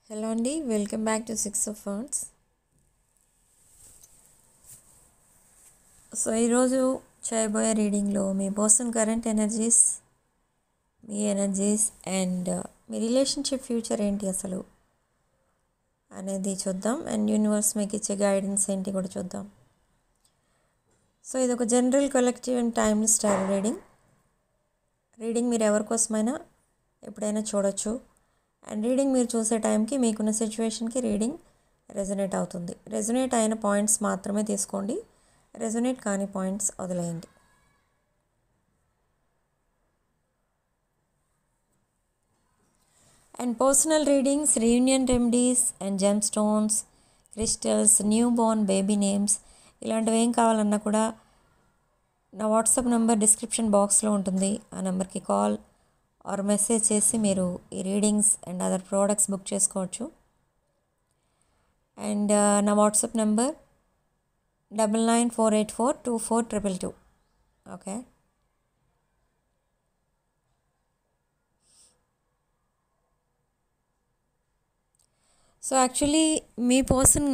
Hello అండి, welcome back to six of funds. So ఈరోజు చేయబోయే రీడింగ్లో మీ పర్సన్ కరెంట్ ఎనర్జీస్, మీ ఎనర్జీస్ అండ్ మీ రిలేషన్షిప్ ఫ్యూచర్ ఏంటి అసలు అనేది చూద్దాం. అండ్ యూనివర్స్ మీకు ఇచ్చే గైడెన్స్ ఏంటి కూడా చూద్దాం. సో ఇది ఒక general collective and timeless tarot reading మీరు ఎవరికోసమైనా ఎప్పుడైనా చూడొచ్చు. అండ్ రీడింగ్ మీరు చూసే టైంకి మీకున్న సిచ్యువేషన్కి రీడింగ్ రెజొనేట్ అవుతుంది. రెజొనేట్ అయిన పాయింట్స్ మాత్రమే తీసుకోండి, రెజొనేట్ కాని పాయింట్స్ వదిలేయండి. And personal readings, reunion remedies and gem stones, crystals, new Born baby names ఇలాంటివి ఏం కావాలన్నా కూడా నా వాట్సాప్ నెంబర్ డిస్క్రిప్షన్ బాక్స్లో ఉంటుంది. ఆ నెంబర్కి కాల్ ఆర్ మెసేజ్ చేసి మీరు ఈ readings and other products book చేసుకోవచ్చు. అండ్ నా WhatsApp number 9948424222. Okay, so actually మీ పర్సన్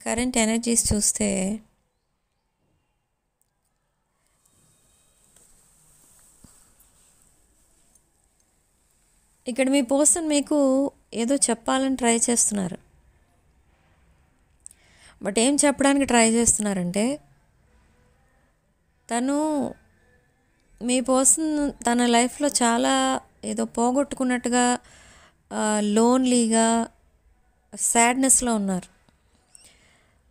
కరెంట్ ఎనర్జీస్ చూస్తే ఇక్కడ మీ పర్సన్ మీకు ఏదో చెప్పాలని ట్రై చేస్తున్నారు. బట్ ఏం చెప్పడానికి ట్రై చేస్తున్నారంటే, తను మీ పర్సన్ తన లైఫ్లో చాలా ఏదో పోగొట్టుకున్నట్టుగా, లోన్లీగా, సాడ్నెస్లో ఉన్నారు.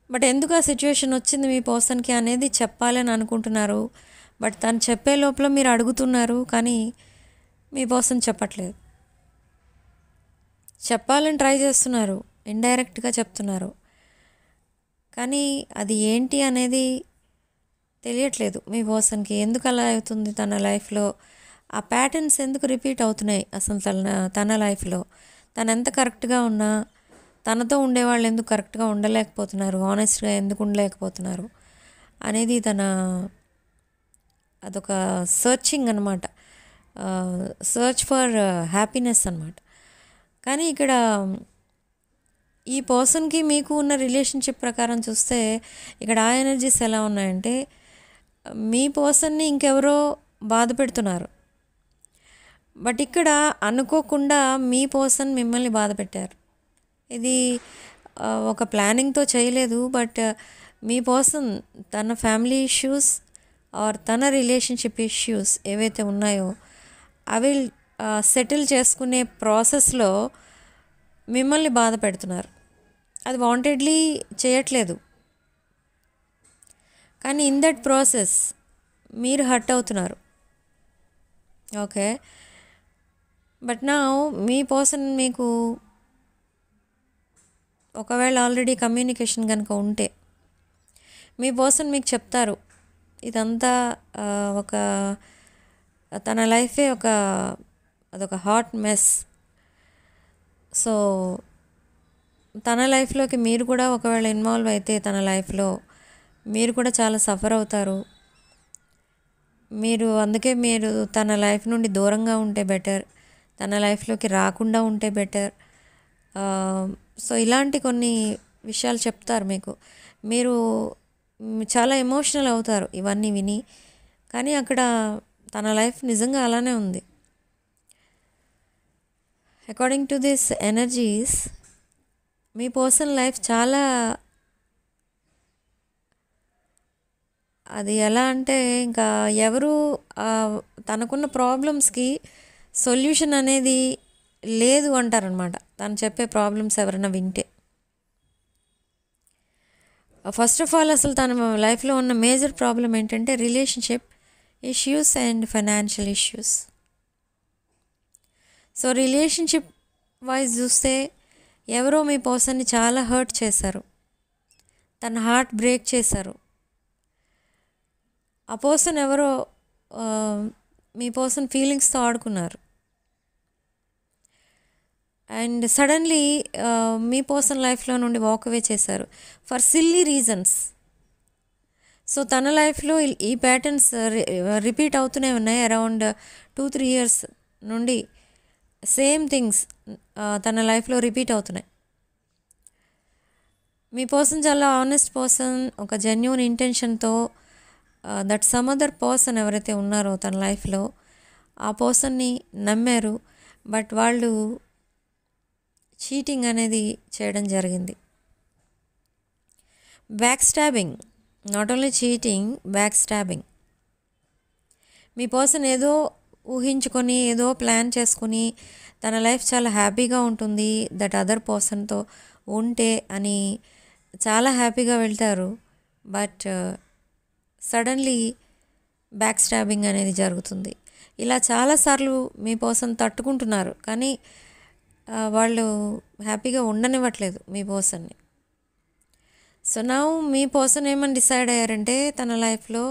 బట్ ఎందుకు ఆ సిచ్యువేషన్ వచ్చింది మీ పర్సన్కి అనేది చెప్పాలని అనుకుంటున్నారు. బట్ తను చెప్పే లోపల మీరు అడుగుతున్నారు, కానీ మీ పర్సన్ చెప్పట్లేదు. చెప్పాలని ట్రై చేస్తున్నారు, ఇండైరెక్ట్గా చెప్తున్నారు, కానీ అది ఏంటి అనేది తెలియట్లేదు మీ పర్సన్కి. ఎందుకు అలా అవుతుంది తన లైఫ్లో, ఆ ప్యాటర్న్స్ ఎందుకు రిపీట్ అవుతున్నాయి అసలు తన లైఫ్లో. తను ఎంత కరెక్ట్గా ఉన్నా తనతో ఉండేవాళ్ళు ఎందుకు కరెక్ట్గా ఉండలేకపోతున్నారు, ఆనెస్ట్గా ఎందుకు ఉండలేకపోతున్నారు అనేది అదొక సర్చింగ్ అనమాట, సర్చ్ ఫర్ హ్యాపీనెస్ అనమాట. కానీ ఇక్కడ ఈ పర్సన్కి మీకు ఉన్న రిలేషన్షిప్ ప్రకారం చూస్తే ఇక్కడ ఆ ఎనర్జీస్ ఎలా ఉన్నాయంటే, మీ పర్సన్ని ఇంకెవరో బాధ పెడుతున్నారు. బట్ ఇక్కడ అనుకోకుండా మీ పర్సన్ మిమ్మల్ని బాధ పెట్టారు. ఇది ఒక ప్లానింగ్తో చేయలేదు. బట్ మీ పర్సన్ తన ఫ్యామిలీ ఇష్యూస్ ఆర్ తన రిలేషన్షిప్ ఇష్యూస్ ఏవైతే ఉన్నాయో అవి సెటిల్ చేసుకునే ప్రాసెస్లో మిమ్మల్ని బాధ పెడుతున్నారు. అది వాంటెడ్లీ చేయట్లేదు, కానీ ఇన్ దట్ ప్రాసెస్ మీరు హర్ట్ అవుతున్నారు. ఓకే, బట్ నా మీ పర్సన్ మీకు ఒకవేళ ఆల్రెడీ కమ్యూనికేషన్ కనుక ఉంటే మీ పర్సన్ మీకు చెప్తారు ఇదంతా ఒక తన లైఫే అదొక హాట్ మెస్. సో తన లైఫ్లోకి మీరు కూడా ఒకవేళ ఇన్వాల్వ్ అయితే తన లైఫ్లో మీరు కూడా చాలా సఫర్ అవుతారు. అందుకే మీరు తన లైఫ్ నుండి దూరంగా ఉంటే బెటర్, తన లైఫ్లోకి రాకుండా ఉంటే బెటర్. సో ఇలాంటి కొన్ని విషయాలు చెప్తారు మీకు. మీరు చాలా ఎమోషనల్ అవుతారు ఇవన్నీ విని, కానీ అక్కడ తన లైఫ్ నిజంగా అలానే ఉంది. According to this energies me person life చాలా, అది ఎలా అంటే ఇంకా ఎవరు తనకున్న ప్రాబ్లమ్స్కి సొల్యూషన్ అనేది లేదు అంటారనమాట. తను చెప్పే ప్రాబ్లమ్స్ ఎవరైనా వింటే. ఫస్ట్ ఆఫ్ ఆల్ అసలు తన లైఫ్లో ఉన్న మేజర్ ప్రాబ్లం ఏంటంటే relationship issues and financial issues. So relationship wise చూస్తే ఎవరో మీ పర్సన్ని చాలా హర్ట్ చేశారు, తన హార్ట్ బ్రేక్ చేశారు. ఆ పర్సన్ ఎవరో మీ పర్సన్ ఫీలింగ్స్తో ఆడుకున్నారు. అండ్ సడన్లీ మీ పర్సన్ లైఫ్లో నుండి వాక్ అవే చేశారు ఫర్ సిల్లీ రీజన్స్. సో తన లైఫ్లో ఈ ప్యాటర్న్స్ రిపీట్ అవుతూనే ఉన్నాయి. అరౌండ్ 2-3 years నుండి సేమ్ థింగ్స్ తన లైఫ్లో రిపీట్ అవుతున్నాయి. మీ పర్సన్ చాలా ఆనెస్ట్ పర్సన్, ఒక జెన్యూన్ ఇంటెన్షన్తో దట్ సమ్ అదర్ పర్సన్ ఎవరైతే ఉన్నారో తన లైఫ్లో ఆ పర్సన్ని నమ్మారు. బట్ వాళ్ళు చీటింగ్ అనేది చేయడం జరిగింది. Back stabbing, not only cheating, back stabbing. Me person ఏదో ఊహించుకొని ఏదో ప్లాన్ చేసుకొని తన లైఫ్ చాలా హ్యాపీగా ఉంటుంది దట్ అదర్ పర్సన్తో ఉంటే అని చాలా హ్యాపీగా వెళ్తారు. బట్ సడన్లీ బ్యాక్ స్టాబింగ్ అనేది జరుగుతుంది. ఇలా చాలాసార్లు మీ పర్సన్ తట్టుకుంటున్నారు, కానీ వాళ్ళు హ్యాపీగా ఉండనివ్వట్లేదు మీ పర్సన్ని. సో నా మీ పర్సన్ ఏమని డిసైడ్ అయ్యారంటే తన లైఫ్లో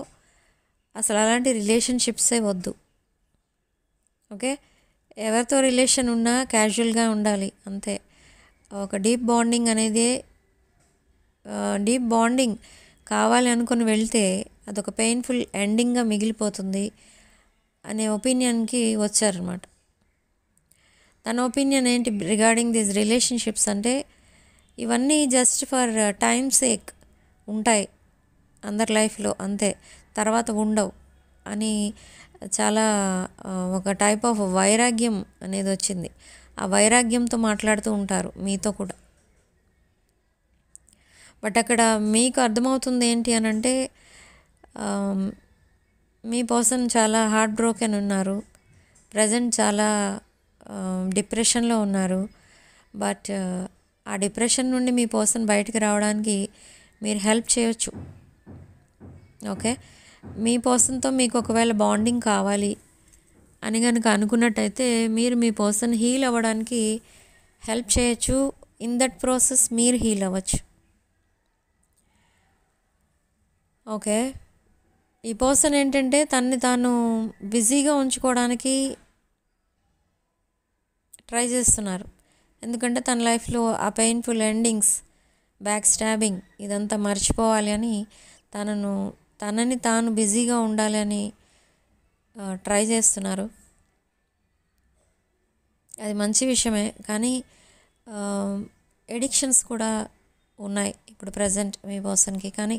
అసలు అలాంటి రిలేషన్షిప్సే వద్దు. ఓకే, ఎవరితో రిలేషన్ ఉన్నా క్యాజువల్గా ఉండాలి అంతే. ఒక డీప్ బాండింగ్ కావాలి అనుకుని వెళ్తే అదొక పెయిన్ఫుల్ ఎండింగ్గా మిగిలిపోతుంది అనే ఒపీనియన్కి వచ్చారనమాట. తన ఒపీనియన్ ఏంటి రిగార్డింగ్ దీస్ రిలేషన్షిప్స్ అంటే ఇవన్నీ జస్ట్ ఫర్ టైమ్ సేక్ ఉంటాయి అందరి లైఫ్లో అంతే, తర్వాత ఉండవు అని చాలా ఒక టైప్ ఆఫ్ వైరాగ్యం అనేది వచ్చింది. ఆ వైరాగ్యంతో మాట్లాడుతూ ఉంటారు మీతో కూడా. బట్ అక్కడ మీకు అర్థమవుతుంది ఏంటి అని అంటే మీ పర్సన్ చాలా హార్ట్ బ్రోకెన్ ఉన్నారు, ప్రజెంట్ చాలా డిప్రెషన్లో ఉన్నారు. బట్ ఆ డిప్రెషన్ నుండి మీ పర్సన్ బయటికి రావడానికి మీరు హెల్ప్ చేయొచ్చు. ఓకే, మీ పర్సన్తో మీకు ఒకవేళ బాండింగ్ కావాలి అని కనుక అనుకున్నట్టయితే మీరు మీ పర్సన్ హీల్ అవ్వడానికి హెల్ప్ చేయొచ్చు. ఇన్ దట్ ప్రాసెస్ మీరు హీల్ అవ్వచ్చు. ఓకే, ఈ పర్సన్ ఏంటంటే తన్ని తాను బిజీగా ఉంచుకోవడానికి ట్రై చేస్తున్నారు. ఎందుకంటే తన లైఫ్లో ఆ పెయిన్ఫుల్ ఎండింగ్స్, బ్యాక్ స్టాబింగ్ ఇదంతా మర్చిపోవాలి అని తనని తాను బిజీగా ఉండాలి అని ట్రై చేస్తున్నారు. అది మంచి విషయమే, కానీ ఎడిక్షన్స్ కూడా ఉన్నాయి ఇప్పుడు ప్రజెంట్ మీ పర్సన్కి. కానీ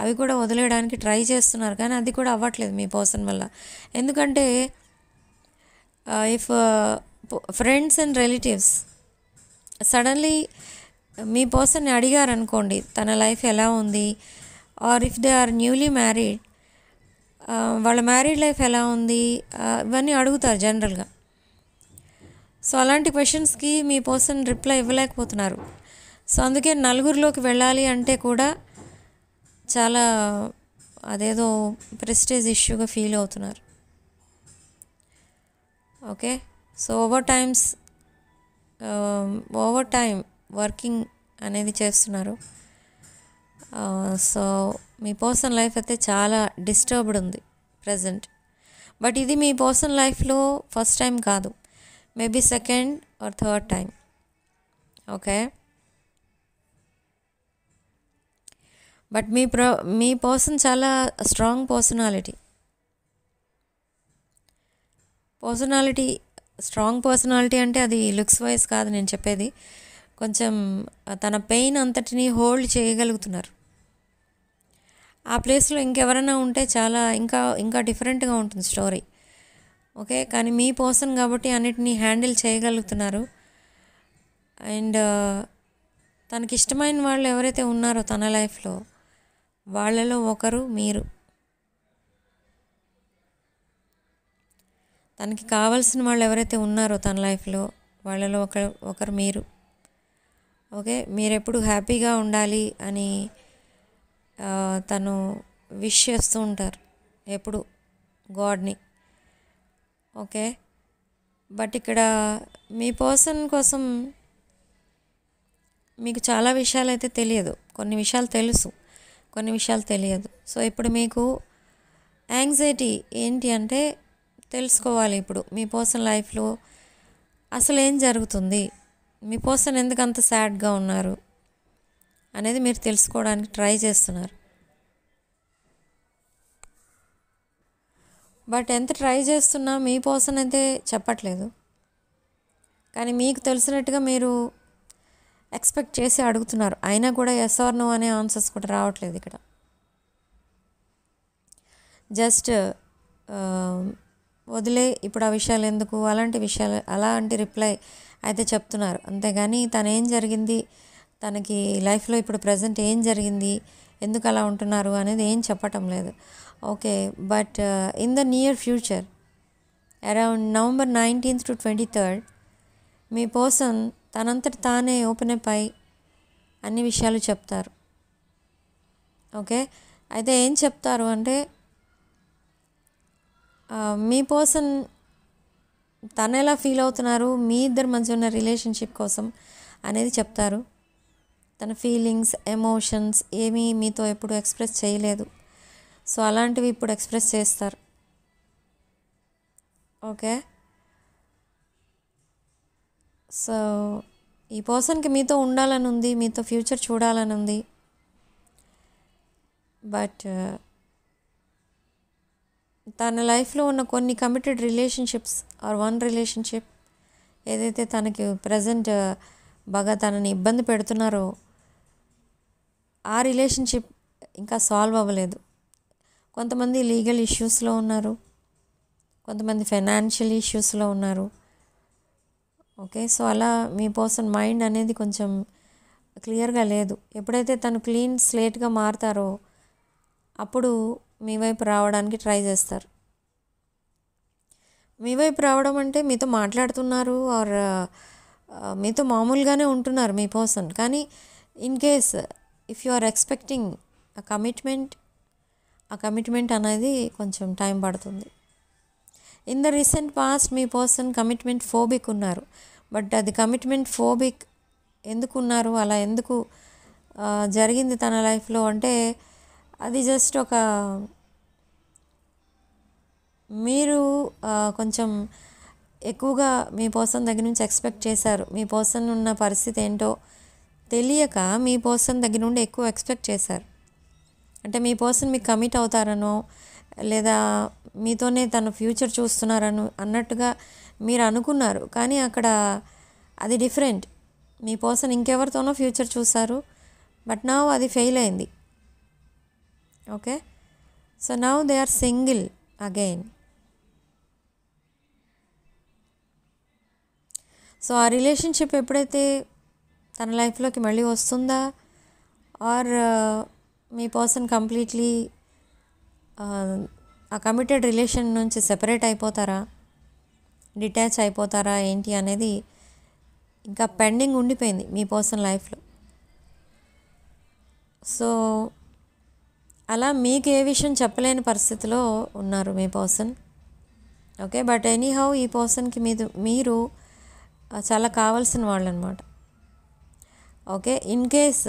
అవి కూడా వదిలేయడానికి ట్రై చేస్తున్నారు, కానీ అది కూడా అవ్వట్లేదు మీ పర్సన్ వల్ల. ఎందుకంటే if friends and relatives suddenly మీ పర్సన్ని అడిగారు అనుకోండి తన లైఫ్ ఎలా ఉంది, or if they are newly married వాళ్ళ మ్యారీడ్ లైఫ్ ఎలా ఉంది ఇవన్నీ అడుగుతారు జనరల్గా. సో అలాంటి క్వశ్చన్స్కి మీ పర్సన్ రిప్లై ఇవ్వలేకపోతున్నారు. సో అందుకే నలుగురిలోకి వెళ్ళాలి అంటే కూడా చాలా అదేదో ప్రెస్టేజ్ ఇష్యూగా ఫీల్ అవుతున్నారు. Okay, so overtime working అనేది చేస్తున్నారు. సో మీ పర్సన్ లైఫ్ అయితే చాలా డిస్టర్బ్డ్ ఉంది ప్రజెంట్. బట్ ఇది మీ పర్సన్ లైఫ్లో ఫస్ట్ టైం కాదు, maybe second or third time. Okay, but మీ పర్సన్ చాలా స్ట్రాంగ్ స్ట్రాంగ్ పర్సనాలిటీ అంటే అది లుక్స్ వైజ్ కాదు నేను చెప్పేది. కొంచెం తన పెయిన్ అంతటిని హోల్డ్ చేయగలుగుతున్నారు. ఆ ప్లేస్లో ఇంకెవరైనా ఉంటే చాలా ఇంకా డిఫరెంట్గా ఉంటుంది స్టోరీ. ఓకే, కానీ మీ పర్సన్ కాబట్టి అన్నిటినీ హ్యాండిల్ చేయగలుగుతున్నారు. అండ్ తనకిష్టమైన వాళ్ళు ఎవరైతే ఉన్నారో తన లైఫ్లో వాళ్ళలో ఒకరు మీరు. తనకి కావాల్సిన వాళ్ళు ఎవరైతే ఉన్నారో తన లైఫ్లో వాళ్ళలో ఒకరు మీరు. ఓకే, మీరు ఎప్పుడు హ్యాపీగా ఉండాలి అని తను విష్ చేస్తూ ఉంటారు ఎప్పుడు గాడ్ని. ఓకే, బట్ ఇక్కడ మీ పర్సన్ కోసం మీకు చాలా విషయాలు అయితే తెలియదు, కొన్ని విషయాలు తెలుసు, కొన్ని విషయాలు తెలియదు. సో ఇప్పుడు మీకు యాంగ్జైటీ ఏంటి అంటే తెలుసుకోవాలి ఇప్పుడు మీ పర్సన్ లైఫ్లో అసలు ఏం జరుగుతుంది, మీ పర్సన్ ఎందుకు అంత సాడ్గా ఉన్నారు అనేది మీరు తెలుసుకోవడానికి ట్రై చేస్తున్నారు. బట్ ఎంత ట్రై చేస్తున్నా మీ పర్సన్ అయితే చెప్పట్లేదు. కానీ మీకు తెలిసినట్టుగా మీరు ఎక్స్పెక్ట్ చేసి అడుగుతున్నారు, అయినా కూడా ఎస్ ఆర్ నో అనే ఆన్సర్స్ కూడా రావట్లేదు ఇక్కడ. జస్ట్ వదిలే ఇప్పుడు ఆ విషయాలు ఎందుకు, అలాంటి రిప్లై అయితే చెప్తున్నారు. అంతేగాని తను ఏం జరిగింది, తనకి లైఫ్లో ఇప్పుడు ప్రజెంట్ ఏం జరిగింది, ఎందుకు అలా ఉంటున్నారు అనేది ఏం చెప్పటం లేదు. Okay, but in the near future around November 19th to 23rd me person తనంతట తానే ఓపెన్ అప్ అయి అన్ని విషయాలు చెప్తారు. ఓకే, అయితే ఏం చెప్తారు అంటే మీ పర్సన్ తను ఎలా ఫీల్ అవుతున్నారు, మీ ఇద్దరి మధ్య ఉన్న రిలేషన్షిప్ కోసం అనేది చెప్తారు. తన ఫీలింగ్స్, ఎమోషన్స్ ఏమీ మీతో ఎప్పుడు ఎక్స్ప్రెస్ చేయలేదు, సో అలాంటివి ఇప్పుడు ఎక్స్ప్రెస్ చేస్తారు. ఓకే, సో ఈ పర్సన్కి మీతో ఉండాలని ఉంది, మీతో ఫ్యూచర్ చూడాలని ఉంది. బట్ తన లైఫ్లో ఉన్న కొన్ని committed relationships or one relationship ఏదైతే తనకి ప్రజెంట్ బాగా తనని ఇబ్బంది పెడుతున్నారో ఆ రిలేషన్షిప్ ఇంకా సాల్వ్ అవ్వలేదు. కొంతమంది లీగల్ ఇష్యూస్లో ఉన్నారు, కొంతమంది ఫైనాన్షియల్ ఇష్యూస్లో ఉన్నారు. ఓకే, సో అలా మీ పర్సన్ మైండ్ అనేది కొంచెం క్లియర్గా లేదు. ఎప్పుడైతే తను క్లీన్ స్లేట్గా మారుతారో అప్పుడు మీ వైపు రావడానికి ట్రై చేస్తారు. మీ వైపు రావడం అంటే మీతో మాట్లాడుతున్నారు ఆర్ మీతో మామూలుగానే ఉంటున్నారు మీ పర్సన్. కానీ in case if you are expecting ఆ కమిట్మెంట్ అనేది కొంచెం టైం పడుతుంది. ఇన్ ద రీసెంట్ పాస్ట్ మీ పర్సన్ కమిట్మెంట్ ఫోబిక్ ఉన్నారు. బట్ అది కమిట్మెంట్ ఫోబిక్ ఎందుకు ఉన్నారు, అలా ఎందుకు జరిగింది తన లైఫ్లో అంటే అది జస్ట్ ఒక మీరు కొంచెం ఎక్కువగా మీ పర్సన్ దగ్గర నుంచి ఎక్స్పెక్ట్ చేశారు. మీ పర్సన్ ఉన్న పరిస్థితి ఏంటో తెలియక మీ పర్సన్ దగ్గర నుండి ఎక్కువ ఎక్స్పెక్ట్ చేశారు. అంటే మీ పర్సన్ మీకు కమిట్ అవుతారనో లేదా మీతోనే తన ఫ్యూచర్ చూస్తున్నారను అన్నట్టుగా మీరు అనుకున్నారు. కానీ అక్కడ అది డిఫరెంట్. మీ పర్సన్ ఇంకెవరితోనో ఫ్యూచర్ చూశారు, బట్ నౌ అది ఫెయిల్ అయింది. Okay, so now they are single again. So ఆ రిలేషన్షిప్ ఎప్పుడైతే తన లైఫ్లోకి మళ్ళీ వస్తుందా ఆర్ మీ పర్సన్ కంప్లీట్లీ ఆ కమిటెడ్ రిలేషన్ నుంచి సెపరేట్ అయిపోతారా, డిటాచ్ అయిపోతారా ఏంటి అనేది ఇంకా పెండింగ్ ఉండిపోయింది మీ పర్సన్ లైఫ్లో. సో అలా మీకు ఏ విషయం చెప్పలేని పరిస్థితిలో ఉన్నారు మీ పర్సన్. ఓకే, బట్ ఎనీహౌ ఈ పర్సన్కి మీరు చాలా కావాల్సిన వాళ్ళు అనమాట. ఓకే, ఇన్ కేస్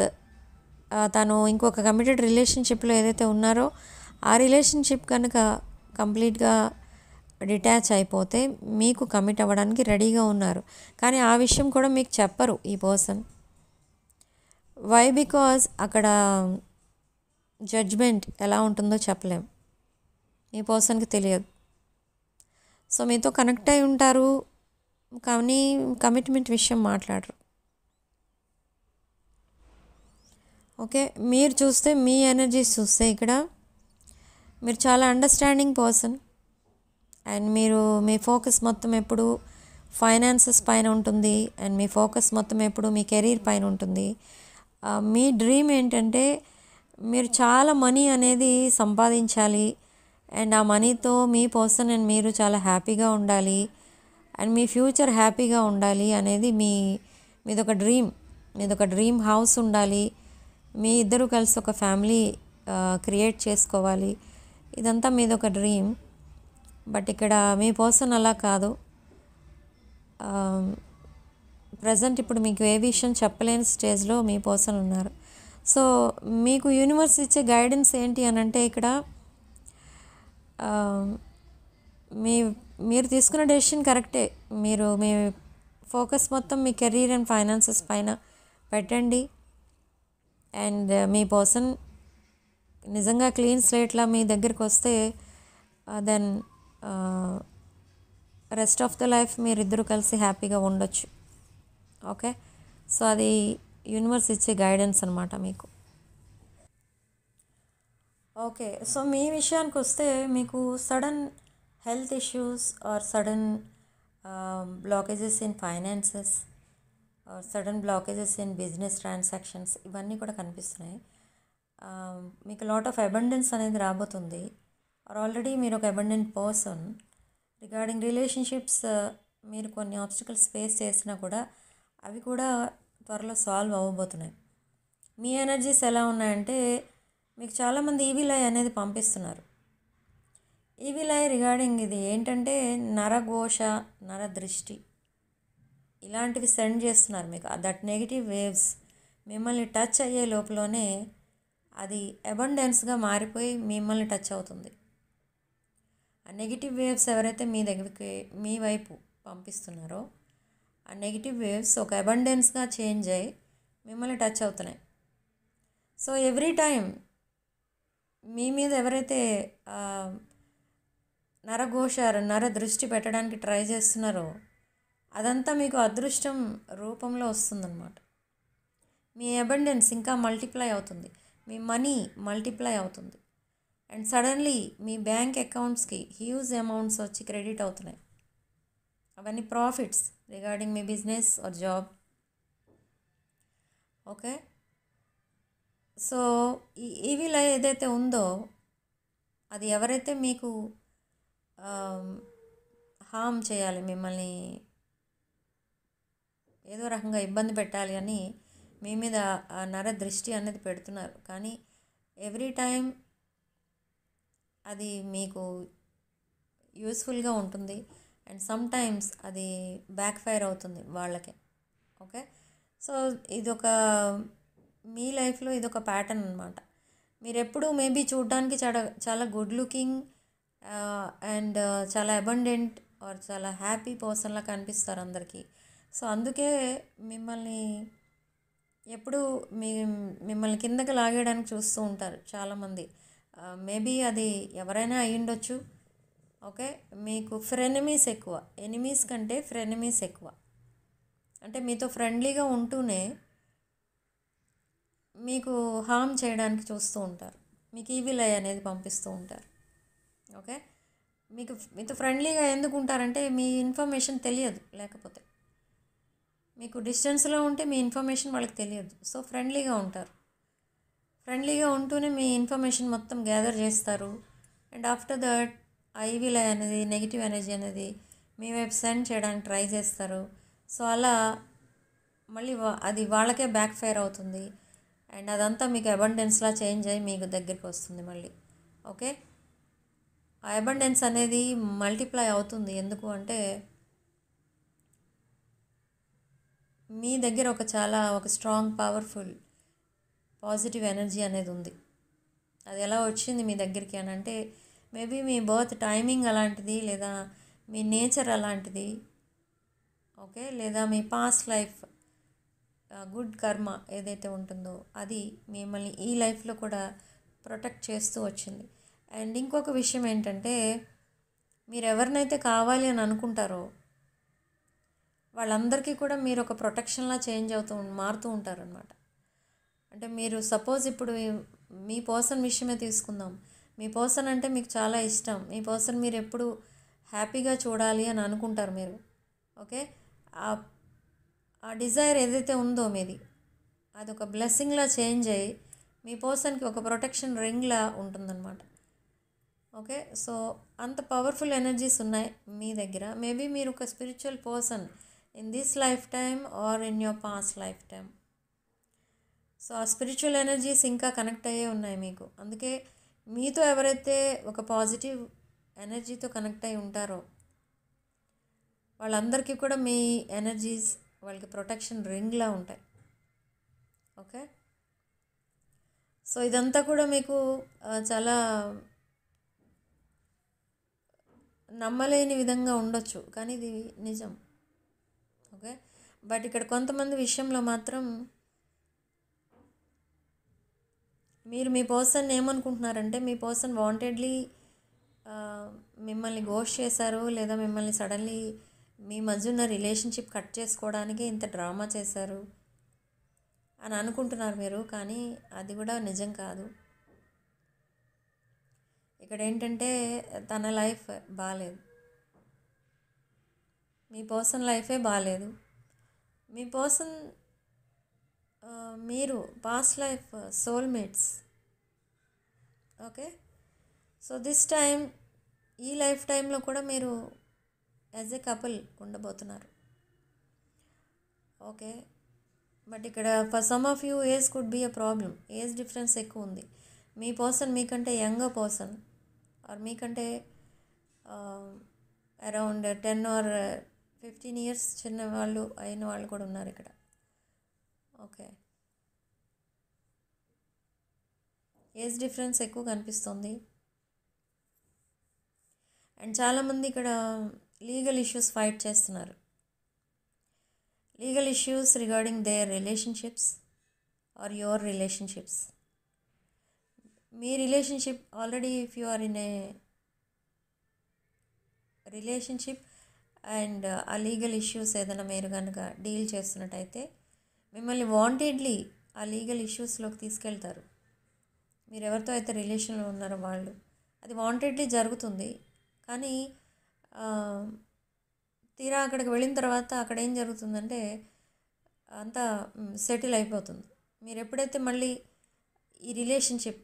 తను ఇంకొక కమిటెడ్ రిలేషన్షిప్లో ఏదైతే ఉన్నారో ఆ రిలేషన్షిప్ కనుక కంప్లీట్గా డిటాచ్ అయిపోతే మీకు కమిట్ అవ్వడానికి రెడీగా ఉన్నారు. కానీ ఆ విషయం కూడా మీకు చెప్పరు ఈ పర్సన్. వై? బికాజ్ అక్కడ జడ్జ్మెంట్ ఎలా ఉంటుందో చెప్పలేం, ఈ పర్సన్కి తెలియదు. సో మీతో కనెక్ట్ అయి ఉంటారు కానీ కమిట్మెంట్ విషయం మాట్లాడరు. ఓకే, మీరు చూస్తే మీ ఎనర్జీస్ చూస్తే ఇక్కడ మీరు చాలా understanding person and me focus మొత్తం ఎప్పుడు ఫైనాన్సెస్ పైన ఉంటుంది అండ్ మీ ఫోకస్ మొత్తం ఎప్పుడు మీ కెరీర్ పైన ఉంటుంది. మీ డ్రీమ్ ఏంటంటే మీరు చాలా మనీ అనేది సంపాదించాలి అండ్ ఆ మనీతో మీ పర్సన్ అండ్ మీరు చాలా హ్యాపీగా ఉండాలి అండ్ మీ ఫ్యూచర్ హ్యాపీగా ఉండాలి అనేది మీదొక డ్రీమ్ హౌస్ ఉండాలి. మీ ఇద్దరు కలిసి ఒక ఫ్యామిలీ క్రియేట్ చేసుకోవాలి. ఇదంతా మీదొక డ్రీమ్. బట్ ఇక్కడ మీ పర్సన్ అలా కాదు. ప్రజెంట్ ఇప్పుడు మీకు ఏ విషయం చెప్పలేని స్టేజ్లో మీ పర్సన్ ఉన్నారు. సో మీకు యూనివర్స్ ఇచ్చే గైడెన్స్ ఏంటి అని అంటే ఇక్కడ మీరు తీసుకున్న డెసిషన్ కరెక్టే. మీరు మీ ఫోకస్ మొత్తం మీ కెరీర్ అండ్ ఫైనాన్సెస్ పైన పెట్టండి అండ్ మీ పర్సన్ నిజంగా క్లీన్ స్లేట్లా మీ దగ్గరికి వస్తే then rest of the life మీరిద్దరూ కలిసి హ్యాపీగా ఉండొచ్చు. ఓకే. సో అది యూనివర్స్ ఇచ్చే గైడెన్స్ అనమాట మీకు. ఓకే. సో మీ విషయానికి వస్తే మీకు sudden health issues or sudden blockages in finances or sudden blockages in business transactions ఇవన్నీ కూడా కనిపిస్తున్నాయి. మీకు లాట్ ఆఫ్ అబండెన్స్ అనేది రాబోతుంది. ఆర్ ఆల్రెడీ మీరు ఒక అబండెంట్ పర్సన్. రిగార్డింగ్ రిలేషన్షిప్స్ మీరు కొన్ని ఆబ్స్టికల్స్ ఫేస్ చేసినా కూడా అవి కూడా త్వరలో సాల్వ్ అవ్వబోతున్నాయి. మీ ఎనర్జీస్ ఎలా ఉన్నాయంటే మీకు చాలామంది ఈవిల్ ఐ అనేది పంపిస్తున్నారు. ఈవిల్ ఐ రిగార్డింగ్ ఇది ఏంటంటే నరఘోష, నరదృష్టి ఇలాంటివి సెండ్ చేస్తున్నారు మీకు. దట్ నెగిటివ్ వేవ్స్ మిమ్మల్ని టచ్ అయ్యే లోపలనే అది అబండెన్స్గా మారిపోయి మిమ్మల్ని టచ్ అవుతుంది. ఆ నెగిటివ్ వేవ్స్ ఎవరైతే మీ దగ్గరికి మీ వైపు పంపిస్తున్నారో ఆ నెగిటివ్ వేవ్స్ ఒక అబండెన్స్గా చేంజ్ అయ్యి మిమ్మల్ని టచ్ అవుతున్నాయి. సో ఎవ్రీ టైం మీ మీద ఎవరైతే నరఘోష, నరదృష్టి పెట్టడానికి ట్రై చేస్తున్నారో అదంతా మీకు అదృష్టం రూపంలో వస్తుందన్నమాట. మీ అబండెన్స్ ఇంకా మల్టిప్లై అవుతుంది, మీ మనీ మల్టిప్లై అవుతుంది. అండ్ సడన్లీ మీ బ్యాంక్ అకౌంట్స్కి హ్యూజ్ అమౌంట్స్ వచ్చి క్రెడిట్ అవుతున్నాయి. అవన్నీ ప్రాఫిట్స్ రిగార్డింగ్ మీ business or job. Okay. So ఈ ఈవిల్ ఏదైతే ఉందో అది ఎవరైతే మీకు హామ్ చేయాలి, మిమ్మల్ని ఏదో రకంగా ఇబ్బంది పెట్టాలి అని మీ మీద ఆ నర దృష్టి అనేది పెడుతున్నారు. కానీ ఎవ్రీ టైం అది మీకు యూస్ఫుల్గా ఉంటుంది అండ్ సమ్ టైమ్స్ అది బ్యాక్ ఫైర్ అవుతుంది వాళ్ళకే. ఓకే. సో ఇదొక మీ లైఫ్లో ఇదొక ప్యాటర్న్ అనమాట. మీరు ఎప్పుడు మేబీ చూడడానికి చాలా గుడ్ లుకింగ్ అండ్ చాలా అబండెంట్ ఆర్ చాలా హ్యాపీ పర్సన్లా కనిపిస్తారు అందరికీ. సో అందుకే మిమ్మల్ని ఎప్పుడు మిమ్మల్ని కిందకి లాగేయడానికి చూస్తూ ఉంటారు చాలామంది. మేబీ అది ఎవరైనా అయ్యుండొచ్చు. ఓకే. మీకు ఫ్రెనమీస్ ఎక్కువ, ఎనిమీస్ కంటే ఫ్రెనమీస్ ఎక్కువ. అంటే మీతో ఫ్రెండ్లీగా ఉంటూనే మీకు హామ్ చేయడానికి చూస్తూ ఉంటారు, మీకు ఈవిల్ ఐ అనేది పంపిస్తూ ఉంటారు. ఓకే. మీతో ఫ్రెండ్లీగా ఎందుకు ఉంటారంటే మీ ఇన్ఫర్మేషన్ తెలియదు, లేకపోతే మీకు డిస్టెన్స్లో ఉంటే మీ ఇన్ఫర్మేషన్ వాళ్ళకి తెలియదు. సో ఫ్రెండ్లీగా ఉంటారు, ఫ్రెండ్లీగా ఉంటూనే మీ ఇన్ఫర్మేషన్ మొత్తం గ్యాదర్ చేస్తారు. అండ్ ఆఫ్టర్ దట్ ఆ ఈవిల్ ఐ అనేది, నెగిటివ్ ఎనర్జీ అనేది మీ వైపు సెండ్ చేయడానికి ట్రై చేస్తారు. సో అలా మళ్ళీ అది వాళ్ళకే బ్యాక్ ఫైర్ అవుతుంది అండ్ అదంతా మీకు అబండెన్స్లా చేంజ్ అయ్యి మీకు దగ్గరికి వస్తుంది మళ్ళీ. ఓకే. ఆ అబండెన్స్ అనేది మల్టిప్లై అవుతుంది. ఎందుకు అంటే మీ దగ్గర ఒక స్ట్రాంగ్ పవర్ఫుల్ పాజిటివ్ ఎనర్జీ అనేది ఉంది. అది ఎలా వచ్చింది మీ దగ్గరికి అని అంటే మేబీ మీ బర్త్ టైమింగ్ అలాంటిది, లేదా మీ నేచర్ అలాంటిది. ఓకే. లేదా మీ పాస్ట్ లైఫ్ గుడ్ కర్మ ఏదైతే ఉంటుందో అది మిమ్మల్ని ఈ లైఫ్లో కూడా ప్రొటెక్ట్ చేస్తూ వచ్చింది. అండ్ ఇంకొక విషయం ఏంటంటే మీరు ఎవరినైతే కావాలి అని అనుకుంటారో వాళ్ళందరికీ కూడా మీరు ఒక ప్రొటెక్షన్లా మారుతూ ఉంటారనమాట. అంటే మీరు సపోజ్ ఇప్పుడు మీ పర్సన్ విషయమే తీసుకుందాం. మీ పర్సన్ అంటే మీకు చాలా ఇష్టం, మీ పర్సన్ మీరు ఎప్పుడు హ్యాపీగా చూడాలి అని అనుకుంటారు మీరు. ఓకే. ఆ డిజైర్ ఏదైతే ఉందో మీది అది ఒక బ్లెస్సింగ్లా చేంజ్ అయ్యి మీ పర్సన్కి ఒక ప్రొటెక్షన్ రింగ్లా ఉంటుందన్నమాట. ఓకే. సో అంత పవర్ఫుల్ ఎనర్జీస్ ఉన్నాయి మీ దగ్గర. మేబీ మీరు ఒక spiritual person in this life time or in your past life time. So ఆ స్పిరిచువల్ ఎనర్జీస్ ఇంకా కనెక్ట్ అయ్యే ఉన్నాయి మీకు. అందుకే మీతో ఎవరైతే ఒక పాజిటివ్ ఎనర్జీతో కనెక్ట్ అయి ఉంటారో వాళ్ళందరికీ కూడా మీ ఎనర్జీస్ వాళ్ళకి ప్రొటెక్షన్ రింగ్లా ఉంటాయి. ఓకే. సో ఇదంతా కూడా మీకు చాలా నమ్మలేని విధంగా ఉండొచ్చు, కానీ ఇది నిజం. ఓకే. బట్ ఇక్కడ కొంతమంది విషయంలో మాత్రం మీరు మీ పర్సన్ ఏమనుకుంటున్నారంటే మీ పర్సన్ వాంటెడ్లీ మిమ్మల్ని గోస్ట్ చేశారు, లేదా మిమ్మల్ని సడన్లీ మీ మధ్య ఉన్న రిలేషన్షిప్ కట్ చేసుకోవడానికి ఇంత డ్రామా చేశారు అని అనుకుంటున్నారు మీరు, కానీ అది కూడా నిజం కాదు. ఇక్కడ ఏంటంటే తన లైఫ్ బాగాలేదు, మీ పర్సన్ లైఫే బాగాలేదు. మీ పర్సన్ మీరు past life soulmates. Okay, so this time ఈ లైఫ్ టైంలో కూడా మీరు యాజ్ ఎ కపుల్ ఉండబోతున్నారు. ఓకే, బట్ ఇక్కడ for some of you age could be a problem. Age difference ఎక్కువ ఉంది. మీ పర్సన్ మీకంటే యంగర్ పర్సన్ ఆర్ మీకంటే అరౌండ్ 10 ఆర్ 15 ఇయర్స్ చిన్న వాళ్ళు అయిన వాళ్ళు కూడా ఉన్నారు ఇక్కడ. ఓకే, ఏజ్ డిఫరెన్స్ ఎక్కువ కనిపిస్తుంది. అండ్ చాలామంది ఇక్కడ లీగల్ ఇష్యూస్ ఫైట్ చేస్తున్నారు. Legal issues regarding their relationships or your relationships. మీ relationship already if you are in a relationship and ఆ లీగల్ ఇష్యూస్ ఏదైనా మీరు కనుక డీల్ చేస్తున్నట్టయితే మిమ్మల్ని వాంటెడ్లీ ఆ లీగల్ ఇష్యూస్లోకి తీసుకెళ్తారు. మీరు ఎవరితో అయితే రిలేషన్లో ఉన్నారో వాళ్ళు, అది వాంటెడ్లీ జరుగుతుంది. కానీ తీరా అక్కడికి వెళ్ళిన తర్వాత అక్కడ ఏం జరుగుతుందంటే అంతా సెటిల్ అయిపోతుంది. మీరు ఎప్పుడైతే మళ్ళీ ఈ రిలేషన్షిప్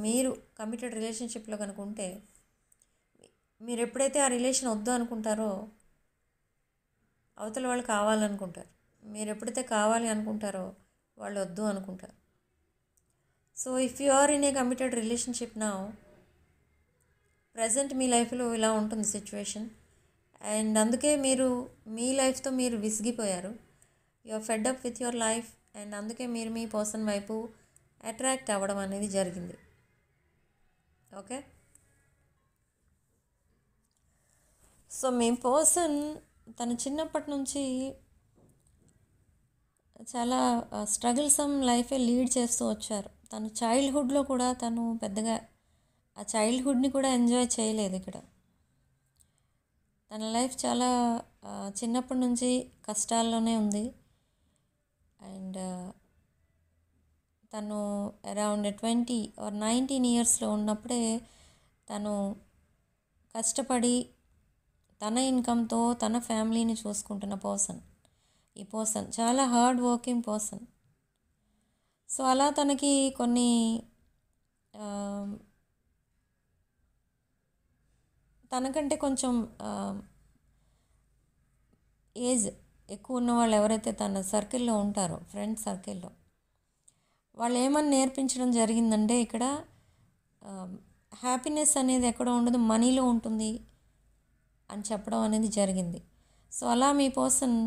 మీరు కమిటెడ్ రిలేషన్షిప్లో కనుక ఉంటే, మీరు ఎప్పుడైతే ఆ రిలేషన్ వద్దు అనుకుంటారో అవతల వాళ్ళు కావాలనుకుంటారు. మీరు ఎప్పుడైతే కావాలి అనుకుంటారో వాళ్ళు వద్దు అనుకుంటారు. So if you are in a committed relationship now, present మీ లైఫ్లో ఇలా ఉంటుంది సిచ్యువేషన్. అండ్ అందుకే మీరు మీ లైఫ్తో మీరు విసిగిపోయారు. You are fed up with your life. And అందుకే మీరు మీ పర్సన్ వైపు అట్రాక్ట్ అవ్వడం అనేది జరిగింది. ఓకే, సో మీ పర్సన్ తను చిన్నప్పటి నుంచి చాలా స్ట్రగుల్సమ్ లైఫే లీడ్ చేస్తూ వచ్చారు. తను చైల్డ్హుడ్లో కూడా తను పెద్దగా ఆ చైల్డ్హుడ్ని కూడా ఎంజాయ్ చేయలేదు. ఇక్కడ తన లైఫ్ చాలా చిన్నప్పటి నుంచి కష్టాల్లోనే ఉంది. అండ్ తను అరౌండ్ 20 ఆర్ 19 ఇయర్స్లో ఉన్నప్పుడే తను కష్టపడి తన ఇన్కమ్తో తన ఫ్యామిలీని చూసుకుంటున్న పర్సన్. ఈ పర్సన్ చాలా హార్డ్ వర్కింగ్ పర్సన్. సో అలా తనకి కొన్ని తనకంటే కొంచెం ఏజ్ ఎక్కువ ఉన్న వాళ్ళు ఎవరైతే తన సర్కిల్లో ఉంటారో, ఫ్రెండ్ సర్కిల్లో, వాళ్ళు ఏమని నేర్పించడం జరిగిందంటే ఇక్కడ హ్యాపీనెస్ అనేది ఎక్కడ ఉండదు, మనీలో ఉంటుంది అని చెప్పడం అనేది జరిగింది. సో అలా మీ పర్సన్